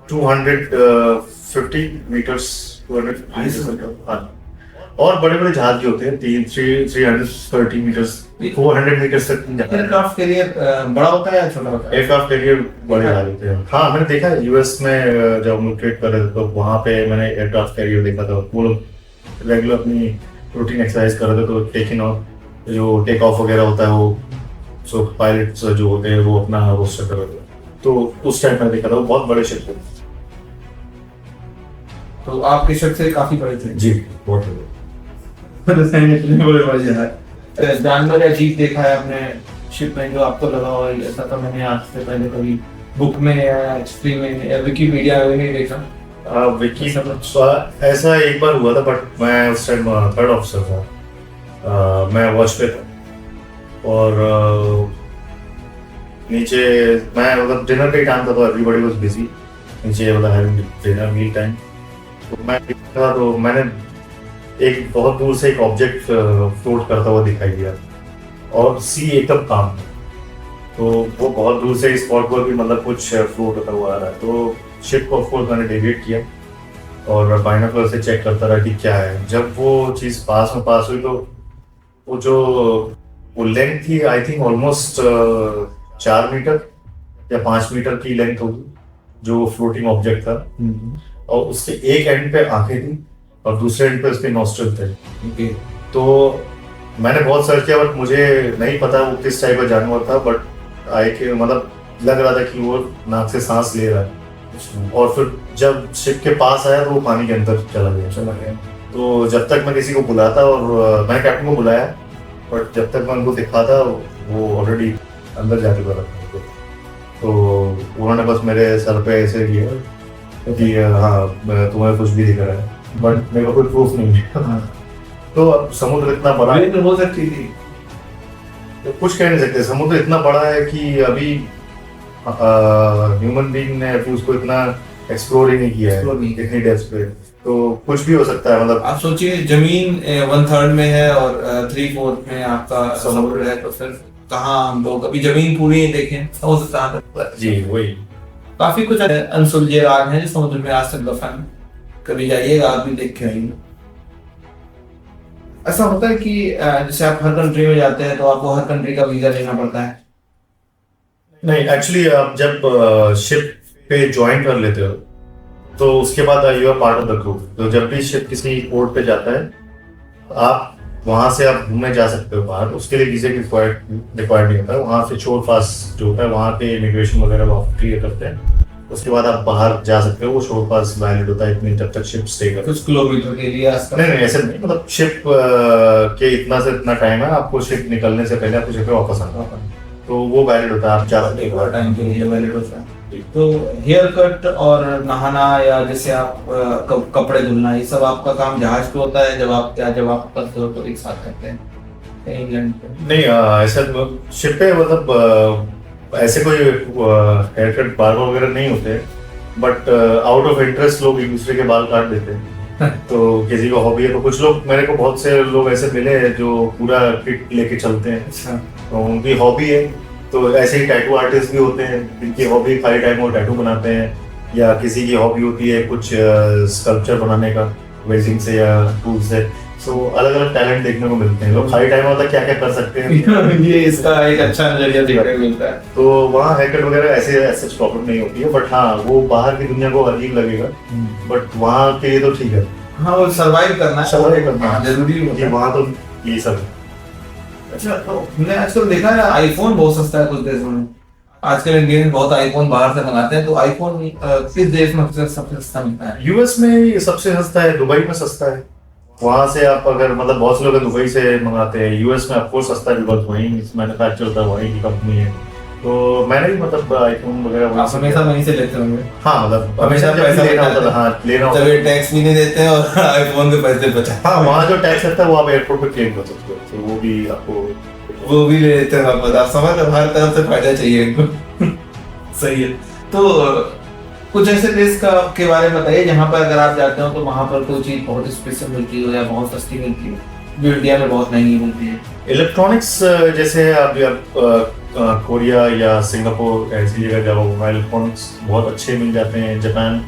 S2: 250 मीटर्स, 250। हाँ, और बड़े बड़े जहाज भी होते हैं 330 मीटर्स, 400 मीटर्स तक जाते हैं।
S1: एयरक्राफ्ट कैरियर बड़ा होता है या छोटा होता है?
S2: एयरक्राफ्ट कैरियर बड़े जहाज होते हैं। हाँ, मैंने देखा है यूएस में जब हम लोग ट्रेड कर रहे थे तो वहाँ पे मैंने एयरक्राफ्ट कैरियर देखा था। वो लोग रेगुलर अपनी रूटीन एक्सरसाइज कर रहे थे, तो टेक इन और जो टेक ऑफ वगैरह होता है वो सो पायलट्स जो होते हैं वो अपना रोस्टर कर रहे थे, तो उस टाइम मैंने देखा था, वो बहुत बड़े शिप थे।
S1: तो आपके शिप से काफी बड़े थे?
S2: जी, बहुत बड़े।
S1: बड़े जहाज, जानवर या जीव देखा है आपने शिप में जो आपको लगा हो ऐसा? तो मैंने आज से पहले कभी बुक में या हिस्ट्री में या विकिपीडिया में नहीं देखा।
S2: ऐसा एक बार हुआ था, बट मैं उस टाइम थर्ड ऑफिसर था, मैं वॉच पे था, और नीचे मैं मतलब डिनर का टाइम था, तो एवरीबॉडी वाज बिजी नीचे, मतलब हैविंग डिनर मील टाइम। तो मैं था, तो मैंने एक बहुत दूर से एक ऑब्जेक्ट फ्लोट करता हुआ दिखाई दिया, और सी एकदम काम था, तो वो बहुत दूर से स्पॉट पर भी मतलब कुछ फ्लोट होता हुआ आ रहा है। तो शिप को ऑफकोर्स मैंने डेविएट किया और बाइनोकुलर से चेक करता रहा कि क्या है। जब वो चीज़ पास हुई, तो वो जो वो लेंथ थी, आई थिंक ऑलमोस्ट 4 मीटर या 5 मीटर की लेंथ होगी जो फ्लोटिंग ऑब्जेक्ट था, और उसके एक एंड पे आंखें थी और दूसरे एंड पे उसके नॉस्ट्रिल थे। तो मैंने बहुत सर्च किया, बट मुझे नहीं पता वो किस टाइप का जानवर था, बट मतलब लग रहा था कि वो नाक से सांस ले रहा है। और फिर जब शिप के पास आया तो वो पानी के अंदर चला गया। तो जब तक मैं किसी को बुलाता, और मैंने कैप्टन को बुलाया, बट जब तक मैं उनको दिखाता वो ऑलरेडी अंदर जा चुका था। तो उन्होंने बस मेरे सर पे ऐसे किया कि हाँ तुम्हें कुछ भी दिख रहा है, बट मेरे को कोई प्रूफ नहीं है। तो अब समुद्र इतना बड़ा
S1: हो सकती थी।
S2: तो कुछ कह नहीं सकते, समुद्र इतना बड़ा है कि अभी ह्यूमन बीइंग ने अभी उसको इतना एक्सप्लोर ही नहीं किया है इतनी डेप्थ पे, तो कुछ भी हो सकता है। मतलब
S1: आप सोचिए जमीन 1/3 में है और 3/4 में आपका समुद्र है, तो फिर कहाँ हम लोग अभी जमीन पूरी नहीं देखें, समुद्र कहाँ तक।
S2: जी वही,
S1: काफी कुछ अनसुलझे राज हैं जो समुद्र में आज तक दफन है। कभी जाइएगा आप भी देख के आइए। ऐसा होता है कि जैसे आप हर कंट्री में जाते हैं तो आपको हर कंट्री का वीजा लेना पड़ता है।
S2: नहीं एक्चुअली आप जब शिप पे ज्वाइन कर लेते हो तो उसके बाद you are part of the group. तो जब भी शिप किसी पोर्ट पे जाता है, आप वहां से आप घूमने जा सकते हो बाहर, उसके लिए वीजे रिक्वायर्ड नहीं होता है। वहां से शोर पास जो होता है, वहां पे इमिग्रेशन वगैरह वो क्लियर करते हैं, उसके बाद आप बाहर जा सकते हो। वो शोर पास वैलिड होता है इतनी, जब तक शिप स्टे करते
S1: कुछ किलोमीटर के लिए
S2: नहीं नहीं ऐसे नहीं, मतलब शिप के इतना से इतना टाइम है, आपको शिप निकलने से पहले आपको शिप पे वापस आना है, तो वो वैलिड होता है, आप जा सकते हो
S1: टाइम के लिए वैलिड होता है। तो हेयर कट और नहाना या जैसे आप कपड़े धुलना, ये सब आपका काम जहाज पे होता है जब आप करते हो तो एक साथ करते हैं इंग्लैंड पे?
S2: नहीं ऐसा शिप पे मतलब ऐसे कोई हेयर कट बाल वगैरह नहीं होते, बट आउट ऑफ इंटरेस्ट लोग एक दूसरे के बाल काट देते हैं। तो किसी को हॉबी है, तो कुछ लोग, मेरे को बहुत से लोग ऐसे मिले हैं जो पूरा किट लेके चलते हैं।
S1: अच्छा,
S2: तो उनकी हॉबी है। तो ऐसे ही टैटू आर्टिस्ट भी होते हैं जिनकी हॉबी खाली टाइम वो टैटू बनाते हैं, या किसी की हॉबी होती है कुछ स्कल्पचर बनाने का वेल्डिंग से या टूल से। तो अलग अलग टैलेंट देखने को मिलते हैं। लोग खाली टाइम होता है क्या क्या कर सकते हैं
S1: ये इसका एक अच्छा नजरिया देखने को मिलता है।
S2: तो वहाँ हेयर कट वगैरह ऐसे प्रॉब्लम नहीं होती है, बट हाँ वो बाहर की दुनिया को अजीब लगेगा, बट वहाँ के लिए तो ठीक है।
S1: हाँ, वो सर्वाइव करना जरूरी होता है
S2: वहाँ तो ये सब।
S1: अच्छा, तो हमने आजकल देखा है आईफोन बहुत सस्ता है कुछ देशों में। आजकल इंडियन बहुत आईफोन बाहर से मंगाते हैं, तो आईफोन किस देश में सबसे सस्ता मिलता है?
S2: यूएस में ये सबसे सस्ता है, दुबई में सस्ता है। वहां से आप अगर मतलब बहुत से लोग दुबई से मंगाते हैं। यूएस में आपको सस्ता है बिकॉज वहीं मैन्युफैक्चर होता है, वहीं की कंपनी है। तो मैंने भी मतलब आईफोन वगैरह
S1: आप हमेशा वहीं से लेते होंगे?
S2: हाँ, मतलब
S1: हमेशा पैसा
S2: लेना होता था। हाँ, लेना होता
S1: है, टैक्स भी नहीं देते हैं और आईफोन के पैसे बचा।
S2: हाँ, वहाँ जो टैक्स लगता है वो आप एयरपोर्ट पे क्लेम कर सकते हो, तो वो भी आपको
S1: वो भी ले लेते हैं वापस। आप समझ रहे, हर तरफ से फायदा चाहिए इनको। सही है। तो कुछ ऐसे देश के बारे में बताइए जहाँ पर अगर आप जाते हो तो वहाँ पर कोई चीज बहुत स्पेशल मिलती हो या बहुत सस्ती मिलती हो, जो इंडिया में बहुत महंगी मिलती है।
S2: इलेक्ट्रॉनिक्स जैसे आप कोरिया या सिंगापुर ऐसी जगह जाओ, वहाँ इलेक्ट्रॉनिक्स बहुत अच्छे मिल जाते हैं। जापान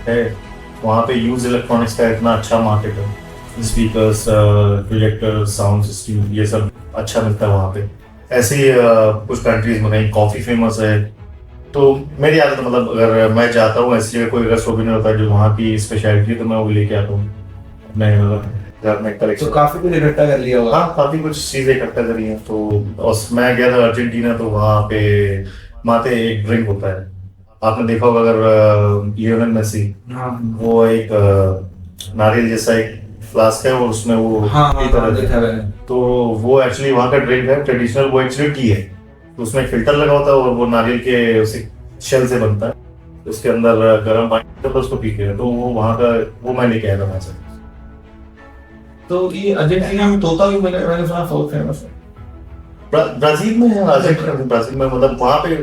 S2: है, वहाँ पे यूज इलेक्ट्रॉनिक्स का इतना अच्छा मार्केट है। स्पीकर्स, प्रोजेक्टर, साउंड सिस्टम, ये सब अच्छा मिलता है वहाँ पे। ऐसे ही कुछ कंट्रीज में कहीं कॉफी फेमस है। तो मेरी आदत मतलब अगर मैं जाता हूँ ऐसी जगह, कोई अगर सोविनियर होता है जो वहाँ की स्पेशलिटी, तो मैं वो लेके आता हूँ अपने मतलब घर में कलेक्शन।
S1: तो काफी कुछ इकट्ठा कर लिया होगा?
S2: हाँ, काफी कुछ चीजें इकट्ठा करी हैं। तो और मैं गया था अर्जेंटीना, तो वहाँ पे माते एक ड्रिंक होता है, आपने देखा होगा अगर लियोनेल मेसी, वो एक नारियल जैसा एक फ्लास्क है और उसमें वो
S1: देखा मैंने।
S2: तो वो एक्चुअली वहाँ का ड्रिंक है ट्रेडिशनल, वो एक्चुअली टी है। तो उसमें फिल्टर लगा होता है और वो नारियल के उसी शेल से बनता है, तो उसके अंदर गर्म पानी होता है, उसको पीते हैं। तो वो वहाँ का वो मैं लेके आया था वहाँ से।
S1: तो ये अर्जेंटीना में तोता भी मैंने सुना बहुत फेमस है।
S2: ब्राजील में है, ब्राजील में मतलब वहाँ पे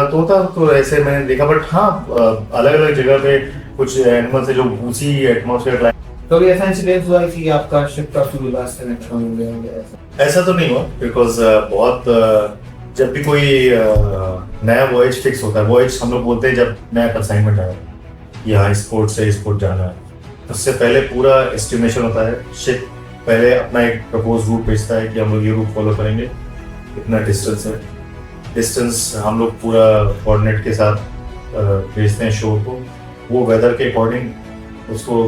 S2: तोता तो ऐसे मैंने देखा, बट हाँ अलग अलग जगह पे कुछ एनिमल्स है जो उसी एटमॉस्फेयर।
S1: कभी ऐसा इंसिडेंट हुआ है कि आपका शिप का फ्यूल रास्ते में खत्म हो गया?
S2: ऐसा तो नहीं हुआ, बिकॉज बहुत जब भी कोई नया वॉयज फिक्स होता है, वॉयज हम लोग बोलते हैं जब नया कंसाइनमेंट आया यहाँ इस पोर्ट से इस पोर्ट जाना है, उससे पहले पूरा एस्टिमेशन होता है। शिप पहले अपना एक प्रपोज रूट भेजता है कि हम लोग ये रूट फॉलो करेंगे, इतना डिस्टेंस है। डिस्टेंस हम लोग पूरा कोऑर्डिनेट के साथ भेजते हैं शोर को। वो वेदर के अकॉर्डिंग उसको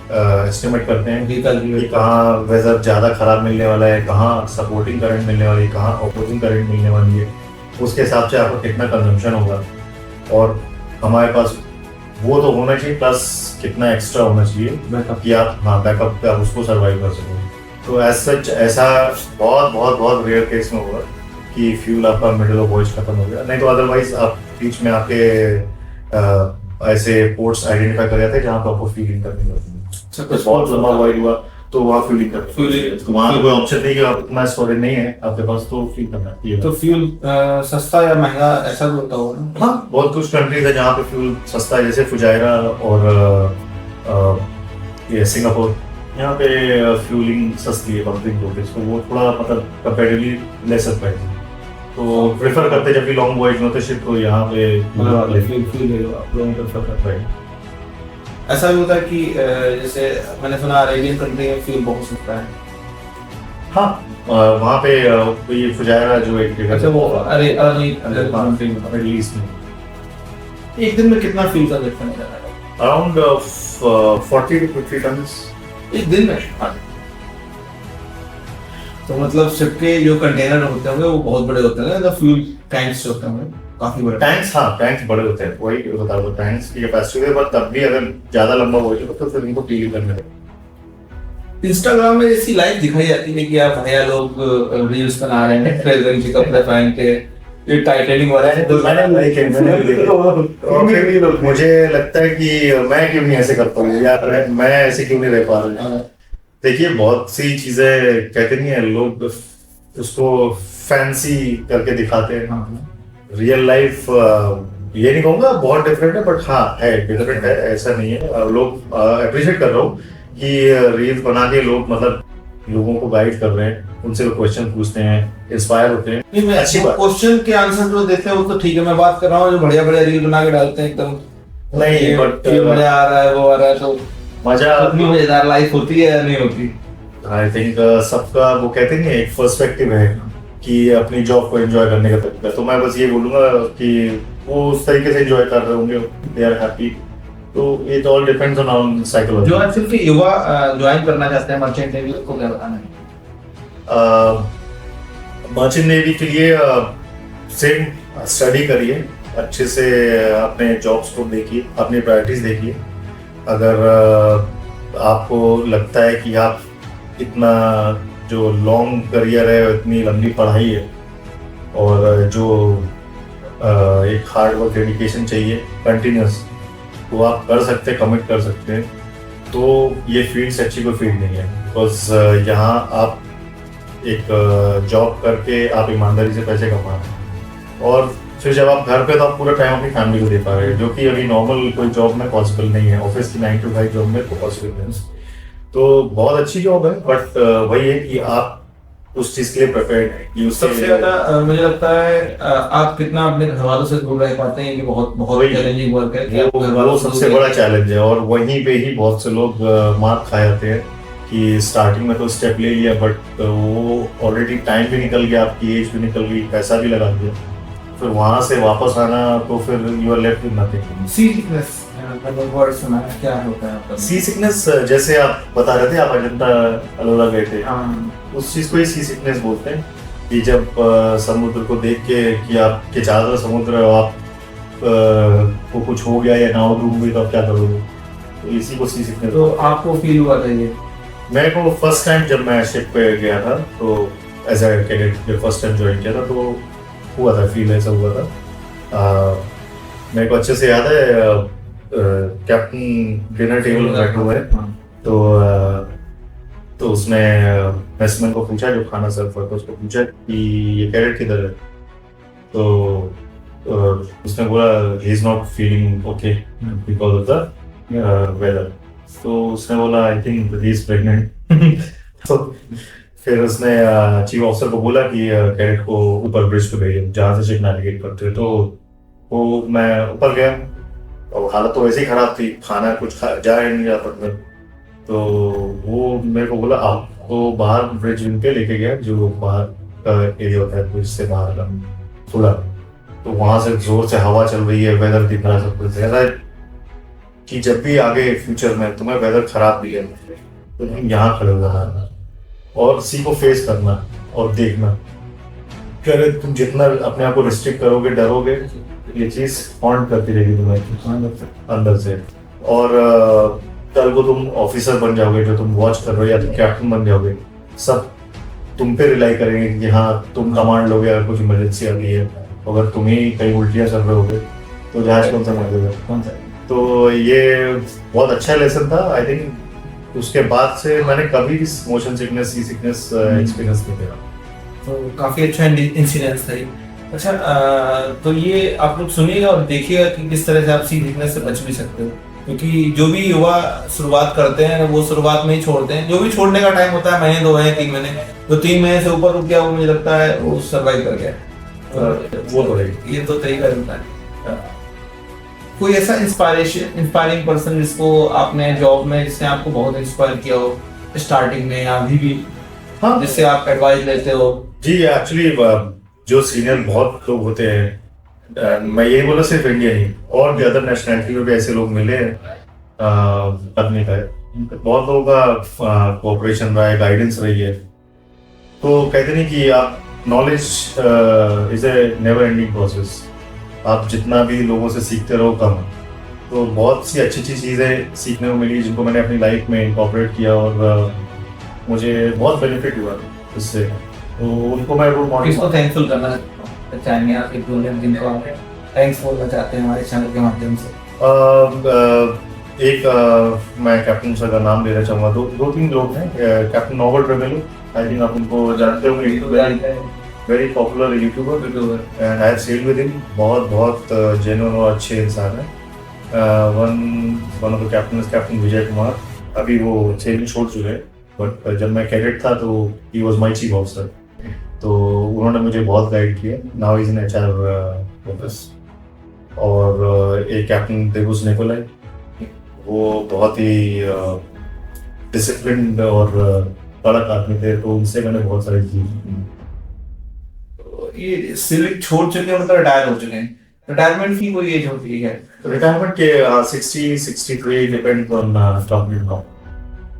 S2: एस्टिमेट करते हैं कि कहाँ वेदर ज़्यादा खराब मिलने वाला है, कहाँ सपोर्टिंग करंट मिलने वाली है, कहाँ ऑपोजिंग करंट मिलने वाली है। उसके हिसाब से आपका कितना कंजम्पशन होगा, और हमारे पास वो तो होना चाहिए प्लस कितना एक्स्ट्रा होना चाहिए कि आप बैकअप पे आप उसको सर्वाइव कर सको। तो एज सच ऐसा बहुत बहुत बहुत रेयर केस में होगा कि फ्यूल आपका मिडिल ऑफ वॉयज खत्म हो गया, नहीं तो अदरवाइज आप बीच में आपके ऐसे पोर्ट्स आइडेंटिफाई कर जाते हैं जहाँ पे आपको फीलिंग करनी होती है। बहुत लंबा वॉयज हुआ तो वहाँ फ्यूलिंग करते
S1: फ्यूलिंग
S2: तो वहाँ कोई ऑप्शन नहीं कि अपना स्टोरेज नहीं है आपके पास तो फ्यूल करना है।
S1: तो फ्यूल सस्ता या महंगा ऐसा भी होता होगा ना?
S2: हाँ, बहुत कुछ कंट्रीज है जहाँ पे फ्यूल सस्ता है, जैसे फुजायरा और ये सिंगापुर, यहाँ पे फ्यूलिंग सस्ती है पंपिंग वोल्टेज, तो वो थोड़ा मतलब कंपेरेटिवली लेसर प्राइस है, तो प्रेफर करते जब भी लॉन्ग वॉयज होते शिप तो यहाँ पे
S1: फ्यूल ले लो आप लोगों को प्रेफर
S2: राइट।
S1: ऐसा भी होता है कि जैसे मैंने सुना अरेबियन कंट्री में फ्यूल बहुत सस्ता है।
S2: हाँ, वहाँ पे ये फुजायरा जो एक जगह
S1: अच्छा, वो अरे कंट्री में
S2: मिडिल ईस्ट में
S1: एक दिन में कितना फ्यूल का खर्च करने जाता है?
S2: अराउंड 40 to 50 टन्स
S1: एक दिन में? तो मतलब शिप के जो कंटेनर होते होंगे वो बहुत बड़े होते हैं ना, फ्यूल टैंक्स होते होंगे काफी बड़े
S2: टैंक्स। हाँ, टैंक्स बड़े होते हैं, वही बता रहा हूँ, टैंक्स की कैपेसिटी है, पर तब भी अगर ज्यादा लंबा हो जाए तो फिर इनको डील करने लगेगा।
S1: इंस्टाग्राम में ऐसी लाइफ दिखाई जाती है कि आप भैया लोग रील्स बना रहे हैं ट्रेजर के कपड़े पहन के, ये टाइटेनिंग वाला है तो
S2: मुझे लगता है कि मैं क्यों नहीं ऐसे करता हूँ यार, मैं ऐसे क्यों नहीं रह पा रहा हूँ। देखिए, बहुत सी चीजें कहते नहीं है लोग उसको फैंसी करके दिखाते हैं, रियल लाइफ ये नहीं कहूंगा बहुत डिफरेंट है, बट हाँ है डिफरेंट है, ऐसा नहीं है। लोग अप्रिशिएट कर रहा हूँ कि रील्स बना के लोग मतलब लोगों को गाइड कर रहे हैं, उनसे लोग क्वेश्चन पूछते हैं, इंस्पायर होते हैं।
S1: नहीं, मैं अच्छी बात, क्वेश्चन के आंसर जो देते हैं वो तो ठीक है, मैं बात कर रहा हूँ जो बढ़िया बढ़िया रील बना के डालते हैं एकदम
S2: नहीं, बट
S1: मजा आ रहा है वो आ रहा है, तो
S2: मजा
S1: अपनी मजेदार लाइफ होती है या नहीं होती?
S2: आई थिंक सबका वो कहते नहीं एक पर्सपेक्टिव है कि अपनी जॉब को एंजॉय करने का तरीका, तो मैं बस ये बोलूंगा कि वो उस तरीके से एंजॉय कर रहे होंगे, दे आर हैप्पी, तो it all depends on psychology.
S1: जो एक्चुअली के युवा ज्वाइन करना चाहते हैं मर्चेंट नेवी को क्या बताना है?
S2: मर्चेंट नेवी के लिए सेम स्टडी करिए, अच्छे से अपने जॉब्स को देखिए, अपनी प्रायोरिटीज देखिए। अगर आपको लगता है कि आप इतना जो लॉन्ग करियर है, इतनी लंबी पढ़ाई है और जो एक हार्ड वर्क डेडिकेशन चाहिए कंटिन्यूस, तो आप कर सकते हैं, कमिट कर सकते हैं, तो ये फील्ड से अच्छी कोई फील्ड नहीं है। बिकॉज यहाँ आप एक जॉब करके आप ईमानदारी से पैसे कमा रहे हैं और फिर जब आप घर पे तो आप पूरा टाइम अपनी फैमिली को दे पा रहे हैं, जो कि अभी नॉर्मल कोई जॉब में पॉसिबल नहीं है, ऑफिस की 9 to 5 जॉब में पॉसिबल नहीं है। तो बहुत अच्छी जॉब है, बट वही है कि आप उस चीज के लिए प्रिपेयर्ड है।
S1: सबसे ज्यादा मुझे लगता है आप कितना अपने घर वालों से दूर रह पाते हैं, ये बहुत बहुत चैलेंजिंग वर्क है कि आप घर वालों
S2: वो सबसे बड़ा चैलेंज है, और वहीं पे ही बहुत से लोग मार खा जाते हैं कि स्टार्टिंग में तो स्टेप ले लिया, बट वो ऑलरेडी टाइम भी निकल गया, आपकी एज भी निकल गई, पैसा भी लगा दिया, फिर वहां से वापस आना तो फिर you are left with nothing.
S1: Sea sickness मैंने वर्ड सुना है, क्या होता है आपका?
S2: सी सिकनेस, जैसे आप बता रहे थे आप अजंता अलोरा गए थे, उस चीज को ही सी सिकनेस बोलते हैं कि जब समुद्र को देख के कि आपके चारों तरफ समुद्र है, आप को कुछ हो गया या नाव डूब गई तो आप क्या करोगे, तो इसी को सी सिकनेस।
S1: तो आपको फील हुआ था ये?
S2: मेरे को फर्स्ट टाइम जब मैं शिप पे गया था तो एज ए कैडेट जब फर्स्ट टाइम ज्वाइन किया था तो हुआ था, फील ऐसा हुआ था। मेरे को अच्छे से याद है कैप्टन डिनर टेबल में बैठे हुए तो उसने मेसमैन को पूछा जो खाना सर्व करता है, उसको पूछा कि ये कैडेट किधर है, तो उसने बोला he is not feeling okay because of the weather, तो उसने बोला I think he is pregnant. तो फिर उसने चीफ ऑफिसर को बोला कि कैडेट को ऊपर ब्रिज पे भेजो जहाँ से शिप नेविगेट करते, तो वो मैं ऊपर गया और हालत तो वैसे ही खराब थी, खाना कुछ जा ही नहीं रहा था, तो वो मेरे को बोला आपको बाहर ब्रिज पे लेके गया जो बाहर का एरिया होता है ब्रिज से बाहर का थोड़ा, तो वहां से जोर से हवा चल रही है, वेदर दिख रहा है, सब कुछ ऐसा कि जब भी आगे फ्यूचर में तुम्हें वेदर खराब भी है तो तुम यहाँ खड़े हो जाना और सी को फेस करना और देखना कि तुम जितना अपने आप को रिस्ट्रिक्ट करोगे, डरोगे, ये चीज हॉन्ट करती रहेगी तुम्हें अंदर से, और कल को तुम ऑफिसर बन जाओगे, जो तुम वॉच कर रहे हो, या तुम कैप्टन बन जाओगे, सब तुम पे रिलाई करेंगे कि हाँ तुम कमांड लोगे अगर कुछ इमरजेंसी आ गई है, अगर तुम ही कहीं उल्टियाँ कर रहे होगे तो जहाज कौन सा मार देगा। तो ये बहुत अच्छा लेसन था, आई थिंक उसके बाद से मैंने कभी भी मोशन सिकनेस सी सिकनेस एक्सपीरियंस नहीं किया।
S1: तो काफी अच्छा इंसिडेंस था ये। अच्छा तो ये आप लोग सुनिएगा और देखिएगा कि किस तरह से आप सी सिकनेस से बच भी सकते हो, क्योंकि जो भी युवा शुरुआत करते हैं वो शुरुआत में ही छोड़ते हैं। जो भी छोड़ने का टाइम होता है महीने 2 महीने 3 महीने, तो 3 महीने से ऊपर रुक गया वो मुझे लगता है वो सर्वाइव कर गया।
S2: वो तो है,
S1: ये तो तरीका रहता है। कोई ऐसा इंस्पायरिंग पर्सन जिसको आपने जॉब में, जिसने आपको बहुत इंस्पायर किया हो स्टार्टिंग में या अभी भी,
S2: हाँ
S1: जिससे आप एडवाइस लेते हो? जी
S2: एक्चुअली जो सीनियर बहुत लोग होते हैं, मैं यही बोला सिर्फ इंडिया ही, और भी अदर नेशनलिटी में भी ऐसे लोग मिले करने का बहुत लोगों का कोऑपरेशन रहा है, गाइडेंस रही है। तो कहते नहीं कि आप knowledge is a never ending process, आप जितना भी लोगों से सीखते रहो कम। तो बहुत सी अच्छी अच्छी चीज़ें सीखने को मिली जिनको मैंने अपनी लाइफ में इंकॉर्पोरेट किया और मुझे बहुत बेनिफिट हुआ इससे। तो उनको मैं रोल मॉडल
S1: किसको थैंकफुल करना चाहेंगे आप, एक दो लोग जिनको आप थैंक्स बोलना चाहते हैं हमारे चैनल के माध्यम से?
S2: मैं कैप्टन सर का नाम लेना चाहूँगा। दो तीन लोग हैं, कैप्टन नॉबर्ट रेमेलो, आई थिंक आप उनको जानते होंगे, very popular YouTuber, and I have sailed with him. बहुत जेन्युइन और अच्छे इंसान हैं। One of the captain Vijay Kumar, अभी वो सेलिंग छोड़ चुके हैं, बट जब मैं कैडेट था तो he was my chief officer, तो उन्होंने मुझे बहुत गाइड किया। Now is in HR office. और एक कैप्टन देवुस निकोलाई, वो बहुत ही डिसिप्लिन्ड और कड़क आदमी थे, तो उनसे मैंने बहुत सारी चीज़।
S1: ये सिविक छोड़ चुके हैं, मतलब रिटायर हो चुके हैं। रिटायरमेंट की कोई एज होती है?
S2: रिटायरमेंट के 60-63 डिपेंड ऑन कंपनी नाउ।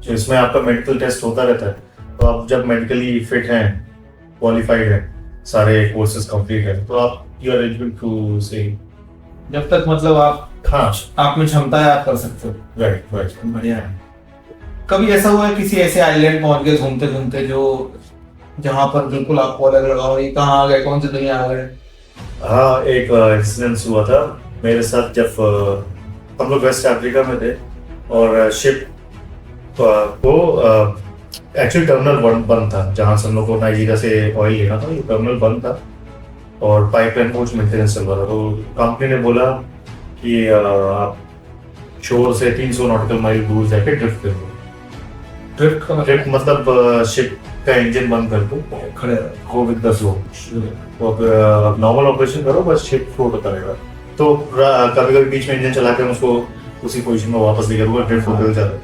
S2: तो इसमें आपका मेडिकल टेस्ट होता रहता है, तो आप जब मेडिकली फिट हैं, क्वालिफाइड हैं, सारे कोर्सेज कंप्लीट हैं, तो आप यू आर एलिजिबल टू से,
S1: जब तक मतलब आप,
S2: हाँ,
S1: आप में क्षमता है आप कर सकते हो।
S2: राइट।
S1: बढ़िया है। कभी ऐसा हुआ है किसी ऐसे आइलैंड पहुंच गए घूमते घूमते जो जहाँ पर बिल्कुल आपको अलग लगा हो, ये कहाँ आ गए, कौन सी दुनिया आ गए?
S2: हाँ, एक इंसिडेंस हुआ था मेरे साथ जब हम लोग वेस्ट अफ्रीका में थे और शिप को एक्चुअली टर्मिनल बंद था, जहाँ से हम लोग को नाइजीरिया से ऑयल लेना था। ये टर्मिनल बंद था और पाइपलाइन कुछ मेंटेनेंस चल रहा था। तो कंपनी ने बोला कि आप शोर से 300 नॉटिकल माइल दूर जाके ड्रिफ्ट करो। ड्रिफ्ट मतलब शिप का इंजन बंद कर दो,
S1: खड़े
S2: गो विद द फ्लो। तो नॉर्मल ऑपरेशन करो, बस शिप फ्लोट होता रहेगा। तो कभी कभी बीच में इंजन चला के उसको उसी पोजीशन में वापस लेकर वो ड्रिफ्ट होते जाता।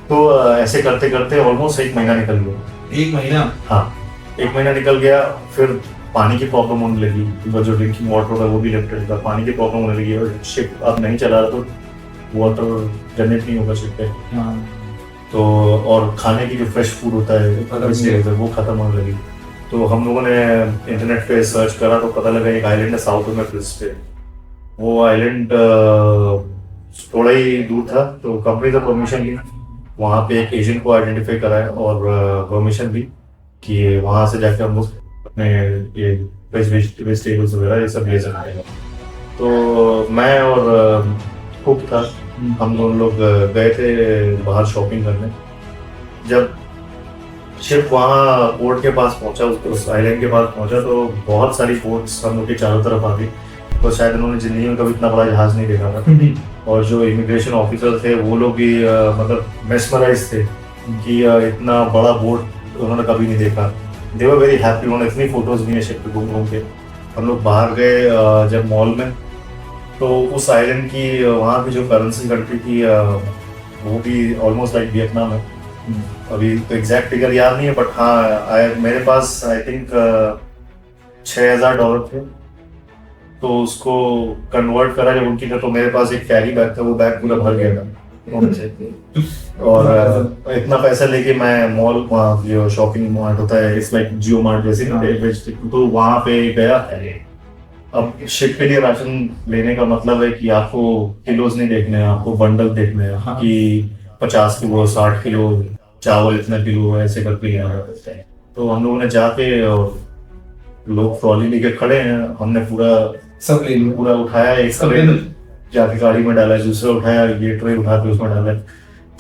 S2: तो ऐसे करते करते ऑलमोस्ट 1 महीना निकल गया।
S1: 1 महीना? हाँ,
S2: 1 महीना निकल गया। फिर पानी की प्रॉब्लम होने लगी, जो ड्रिंकिंग वाटर होता है वो भी लिमिटेड था, पानी की प्रॉब्लम होने लगी और शिप अब नहीं चला रहा, तो वाटर जनरेट नहीं होगा शिप पे। तो और खाने की जो फ्रेश फूड होता है वो खत्म होने लगी। तो हम लोगों ने इंटरनेट पे सर्च करा तो पता लगा एक आइलैंड है साउथ में क्रिस पे। वो आइलैंड थोड़ा ही दूर था, तो कंपनी से परमिशन ली, वहाँ पे एक एजेंट को आइडेंटिफाई कराया और परमिशन दी कि वहाँ से जाके हम लोग अपने ये वेजिटेबल्स वगैरह ये सब ले सकते हैं। तो मैं और कुक था, हम दोनों लोग गए थे बाहर शॉपिंग करने। जब शिप वहाँ पोर्ट के पास पहुंचा, उस आइलैंड के पास पहुंचा, तो बहुत सारी बोट्स हम लोग के चारों तरफ आ गई। तो शायद उन्होंने जिंदगी में कभी इतना बड़ा जहाज नहीं देखा था। और जो इमिग्रेशन ऑफिसर थे वो लोग भी मतलब मेस्मराइज थे कि इतना बड़ा बोट उन्होंने कभी नहीं देखा। दे वर वेरी हैप्पी। उन्होंने इतनी फोटोज ली है शिप पे घूम घूम के। हम लोग बाहर गए जब मॉल में, तो उस आइलैंड की वहाँ की जो करेंसी कंट्री की वो भी ऑलमोस्ट लाइक वियतनाम है। अभी तो एग्जैक्ट फिगर याद नहीं है, बट हाँ मेरे पास आई थिंक $6,000 थे। तो उसको कन्वर्ट करा जब उनकी था, तो मेरे पास एक कैरी बैग था, वो बैग पूरा भर गया था। और इतना पैसा लेके मैं मॉल, वहाँ जो शॉपिंग मार्ट होता है, इट्स लाइक जियो मार्ट जैसे, तो वहाँ पे गया। अब शिप के लिए राशन लेने का मतलब है कि आपको किलोज नहीं देखने हैं, आपको बंडल देखने हैं। हाँ। कि 50 किलो 60 किलो चावल, इतना किलो ऐसे करके लेना है। तो हम लोगों ने जाके, और लोग ट्रॉली लेके खड़े हैं, हमने पूरा सब ले लिया, पूरा उठाया, एक ट्रे जाके गाड़ी में डाला, दूसरा उठाया, ये ट्रे उठा के उसमें डाला।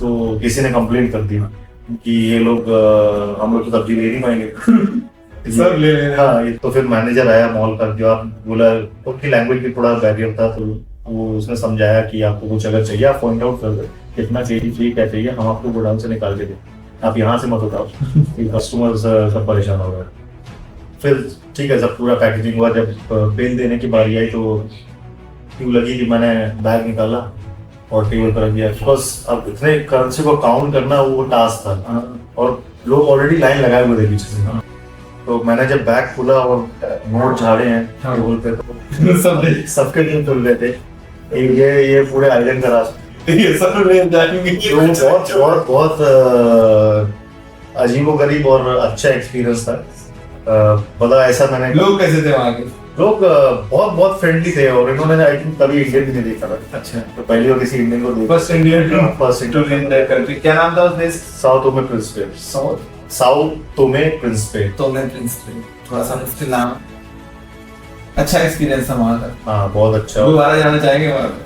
S2: तो किसी ने कंप्लेंट कर दी कि ये लोग हम लोग तो सब्जी ले नहीं पाएंगे
S1: सब ले रहे हैं।
S2: हाँ, तो फिर मैनेजर आया मॉल का, जो आप बोला उनकी लैंग्वेज भी थोड़ा बैरियर था, तो वो उसने समझाया कि आपको कुछ अगर चाहिए आप पॉइंट आउट कर दो कितना चाहिए क्या चाहिए, हम आपको गोडाउन से निकाल के दें, आप यहाँ से मत उठाओ कस्टमर सब परेशान हो गए। फिर ठीक है, जब पूरा पैकेजिंग हुआ, जब बिल देने की बारी आई तो क्यों लगी कि मैंने बैग निकाला और टेबल पर रख दिया, बिकॉज अब इतने करेंसी को काउंट करना वो टास्क था और लोग ऑलरेडी लाइन लगाए हुए थे पीछे से। तो मैंने जब बैग खोला और नोट झाड़े हैं टेबल पे तो सबके लिए खुल रहे थे। ये पूरे आइलैंड का रास्ता
S1: ये सब ले जाएंगे।
S2: तो बहुत बहुत बहुत अजीबोगरीब और अच्छा एक्सपीरियंस था। पता ऐसा मैंने
S1: लोग कैसे थे वहाँ के?
S2: लोग बहुत बहुत फ्रेंडली थे और इन्होंने आई थिंक कभी इंडियन भी नहीं देखा था।
S1: अच्छा,
S2: तो पहली बार किसी इंडियन को देखा।
S1: First Indian
S2: first
S1: in that country. क्या नाम था उस देश?
S2: Sao Thome Principe. Sao Thome Principe.
S1: Thome Principe, थोड़ा सा मुश्किल नाम। अच्छा एक्सपीरियंस था वहाँ का।
S2: हाँ बहुत अच्छा।
S1: दोबारा जाना चाहेंगे वहाँ पे?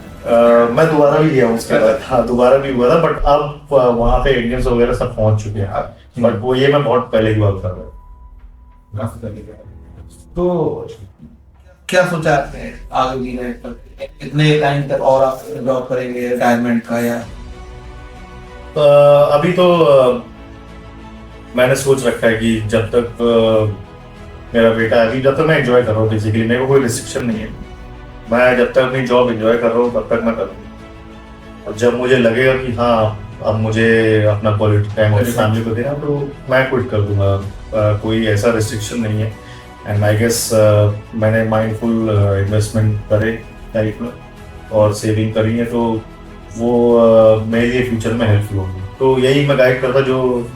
S2: मैं दोबारा भी गया हूँ उसके बाद। हाँ दोबारा भी हुआ था, बट अब वहाँ पे इंडियंस वगैरह सब पहुंच चुके हैं। बट वो ये मैं बहुत पहले की बात कर रहा हूँ।
S1: तो क्या सोचा आपने आगे की लाइफ पर? कितने टाइम तक और आप जॉब करेंगे रिटायरमेंट का? या
S2: अभी तो मैंने सोच रखा है कि जब तक मेरा बेटा अभी जब तक मैं एंजॉय कर रहा हूँ, बेसिकली मेरे को कोई रिस्ट्रिक्शन नहीं है, मैं जब तक अपनी जॉब एंजॉय कर रहा हूँ तब तक मैं करूँ। और जब मुझे लगेगा कि हाँ अब मुझे अपना क्वालिटी टाइम अपनी फैमिली को देना, तो मैं क्विट कर दूंगा। कोई ऐसा रिस्ट्रिक्शन नहीं है। एंड आई गेस मैंने माइंडफुल इन्वेस्टमेंट करे लाइफ में और सेविंग करी है, तो वो मेरे लिए फ्यूचर में हेल्पफुल होगी। तो यही मैं गाइड करता जो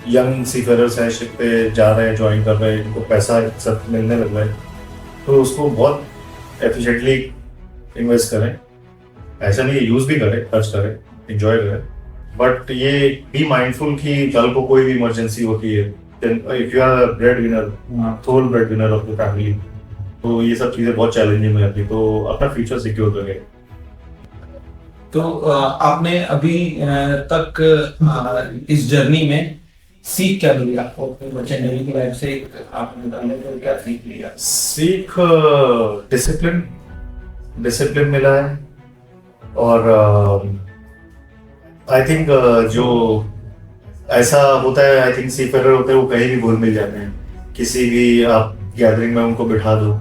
S2: यंग सीफेरर्स हैं, शिप पे जा रहे हैं, ज्वाइन कर रहे हैं, जिनको पैसा सब मिलने लग रहा है, तो उसको बहुत एफिशिएंटली इन्वेस्ट करें। ऐसा नहीं है, यूज भी करें, खर्च करें, एंजॉय करें, बट ये बी माइंडफुल कि कल को कोई भी इमरजेंसी होती है, if you are bread winner, sole bread winner of the family, तो ये सब चीजें बहुत चैलेंजिंग हो जाती है। तो अपना फ्यूचर सिक्योर करें।
S1: तो आपने अभी तक इस जर्नी में सीख क्या मिली आपको मर्चेंट नेवी की लाइफ से? आपने क्या सीख लिया?
S2: सीख डिसिप्लिन मिला है और आई थिंक जो ऐसा होता है, आई थिंक सीफेरर होते हैं वो कहीं भी घुल मिल जाते हैं, किसी भी आप गैदरिंग में उनको बिठा दो,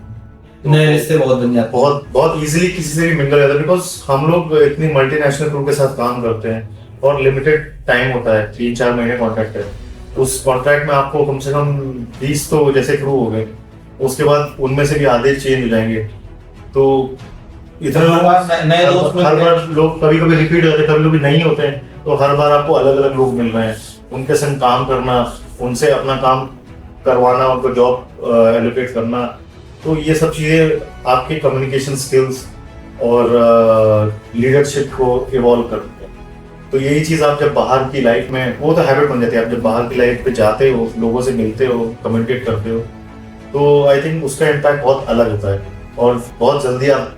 S1: नए रिश्ते बहुत बन जाते हैं,
S2: बहुत बहुत इजीली किसी से भी मिल जाता है। बिकॉज हम लोग इतनी मल्टीनेशनल क्रू के साथ काम करते हैं और लिमिटेड टाइम होता है, 3-4 महीने कॉन्ट्रैक्ट है। उस कॉन्ट्रैक्ट में आपको कम से कम 20 तो जैसे क्रू हो गए, उसके बाद उनमें से भी आधे चेंज हो जाएंगे। तो इतना
S1: नए दोस्त
S2: हर बार लोग कभी कभी रिपीट होते हैं, कभी कभी नहीं होते हैं, तो हर बार आपको अलग अलग लोग मिल रहे हैं, उनके संग काम करना, उनसे अपना काम करवाना, उनको जॉब एलोकेट करना, तो ये सब चीजें आपके कम्युनिकेशन स्किल्स और लीडरशिप को इवॉल्व करते हैं। तो यही चीज आप जब बाहर की लाइफ में, वो तो हैबिट बन जाती है, आप जब बाहर की लाइफ पे जाते हो, लोगों से मिलते हो, कम्युनिकेट करते हो, तो आई थिंक उसका इम्पैक्ट बहुत अलग होता है और बहुत जल्दी आप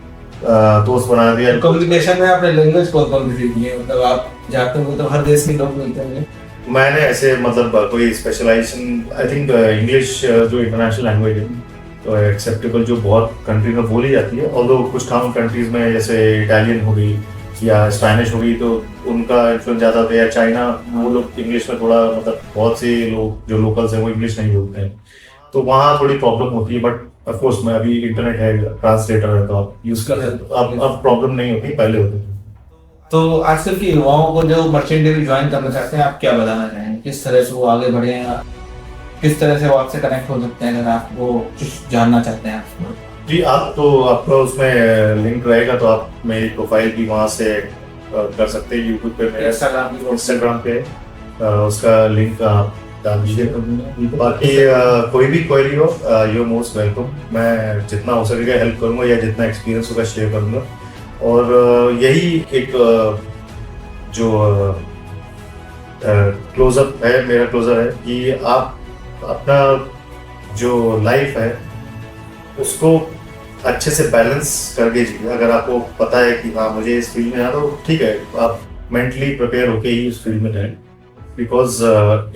S2: दोस्त बना दिया।
S1: कम्युनिकेशन में आपने लैंग्वेज कौन सी सीखी है? मतलब आप जाते हो तो हर देश के लोग मिलते हैं।
S2: मैंने ऐसे मतलब कोई स्पेशलाइजेशन, आई थिंक इंग्लिश जो इंटरनेशनल लैंग्वेज है तो एक्सेप्टेबल, जो बहुत कंट्री में बोली जाती है, और कुछ काम कंट्रीज में जैसे इटालियन हो गई या स्पेनिश हो गई तो उनका इन्फ्लुएंस ज़्यादा होता है, या चाइना, वो लोग इंग्लिश में थोड़ा मतलब बहुत से लोग जो लोकल्स हैं वो इंग्लिश नहीं बोलते हैं, तो वहाँ थोड़ी प्रॉब्लम होती है। बट ऑफ कोर्स मैं अभी इंटरनेट है, ट्रांसलेटर है, तो आप यूज कर सकते हो, अब प्रॉब्लम नहीं होती, पहले होती थी।
S1: तो आजकल के युवाओं को जो मर्चेंट नेवी ज्वाइन करना चाहते हैं, आप क्या बताना चाहेंगे? किस तरह से वो आगे बढ़े हैं, किस तरह से वो आपसे कनेक्ट हो सकते हैं अगर आप वो कुछ जानना चाहते हैं?
S2: जी, आप तो आपका उसमें लिंक रहेगा, तो आप मेरी प्रोफाइल भी वहाँ से कर सकते हैं, यूट्यूब पे, मेरे इंस्टाग्राम पे उसका लिंक आप डाल दीजिए। बाकी कोई भी क्वेरी हो, यू मोस्ट वेलकम। मैं जितना हो सकेगा हेल्प करूँगा, या जितना एक्सपीरियंस होगा शेयर करूँगा। और यही एक जो क्लोजअप है, मेरा क्लोजर है कि आप अपना जो लाइफ है उसको अच्छे से बैलेंस करके जिए। अगर आपको पता है कि हाँ मुझे इस फील्ड में आना, तो ठीक है, आप मेंटली प्रिपेयर होके ही इस फील्ड में जाएं, बिकॉज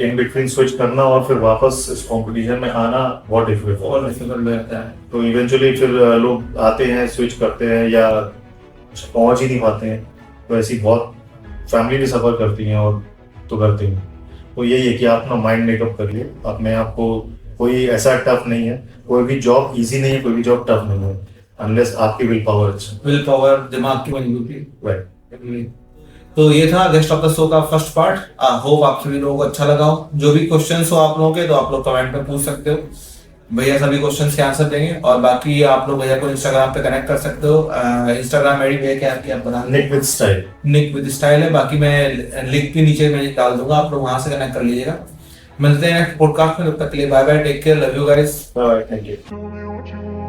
S2: इन बिटवीन स्विच करना और फिर वापस इस कंपटीशन में आना बहुत डिफिकल्ट
S1: और डिफिकल्ट रहता है।
S2: तो इवेंचुअली फिर लोग आते हैं, स्विच करते हैं या पहुंच ही नहीं पाते हैं, तो ऐसी बहुत फैमिली भी सफ़र करती हैं और तो करते हैं। तो यही है कि आप अपना माइंड मेकअप करिए अपने आप को, कोई ऐसा टफ नहीं है, कोई भी जॉब इजी नहीं है, कोई भी जॉब टफ नहीं है, अनलेस आपकी विल पावर अच्छा।
S1: विल पावर, दिमाग की मजबूती।
S2: राइट।
S1: तो ये था गेस्ट ऑफ द शो का फर्स्ट पार्ट। होप आप सभी लोगों को अच्छा लगा हो। जो भी क्वेश्चंस हो आप लोगों के, तो आप लोग कमेंट में पूछ सकते हो, भैया सभी क्वेश्चंस के आंसर देंगे। और बाकी आप लोग भैया को इंस्टाग्राम पे कनेक्ट कर सकते हो। इंस्टाग्राम आईडी भैया क्या आपकी, आप बना
S2: Nick with style.
S1: Nick with style है। बाकी मैं लिंक भी नीचे में डाल दूंगा, आप लोग वहां से कनेक्ट कर लीजिएगा। मिलते हैं नेक्स्ट पॉडकास्ट में, तब तक के लिए bye bye, take care, love you guys,
S2: bye, thank you.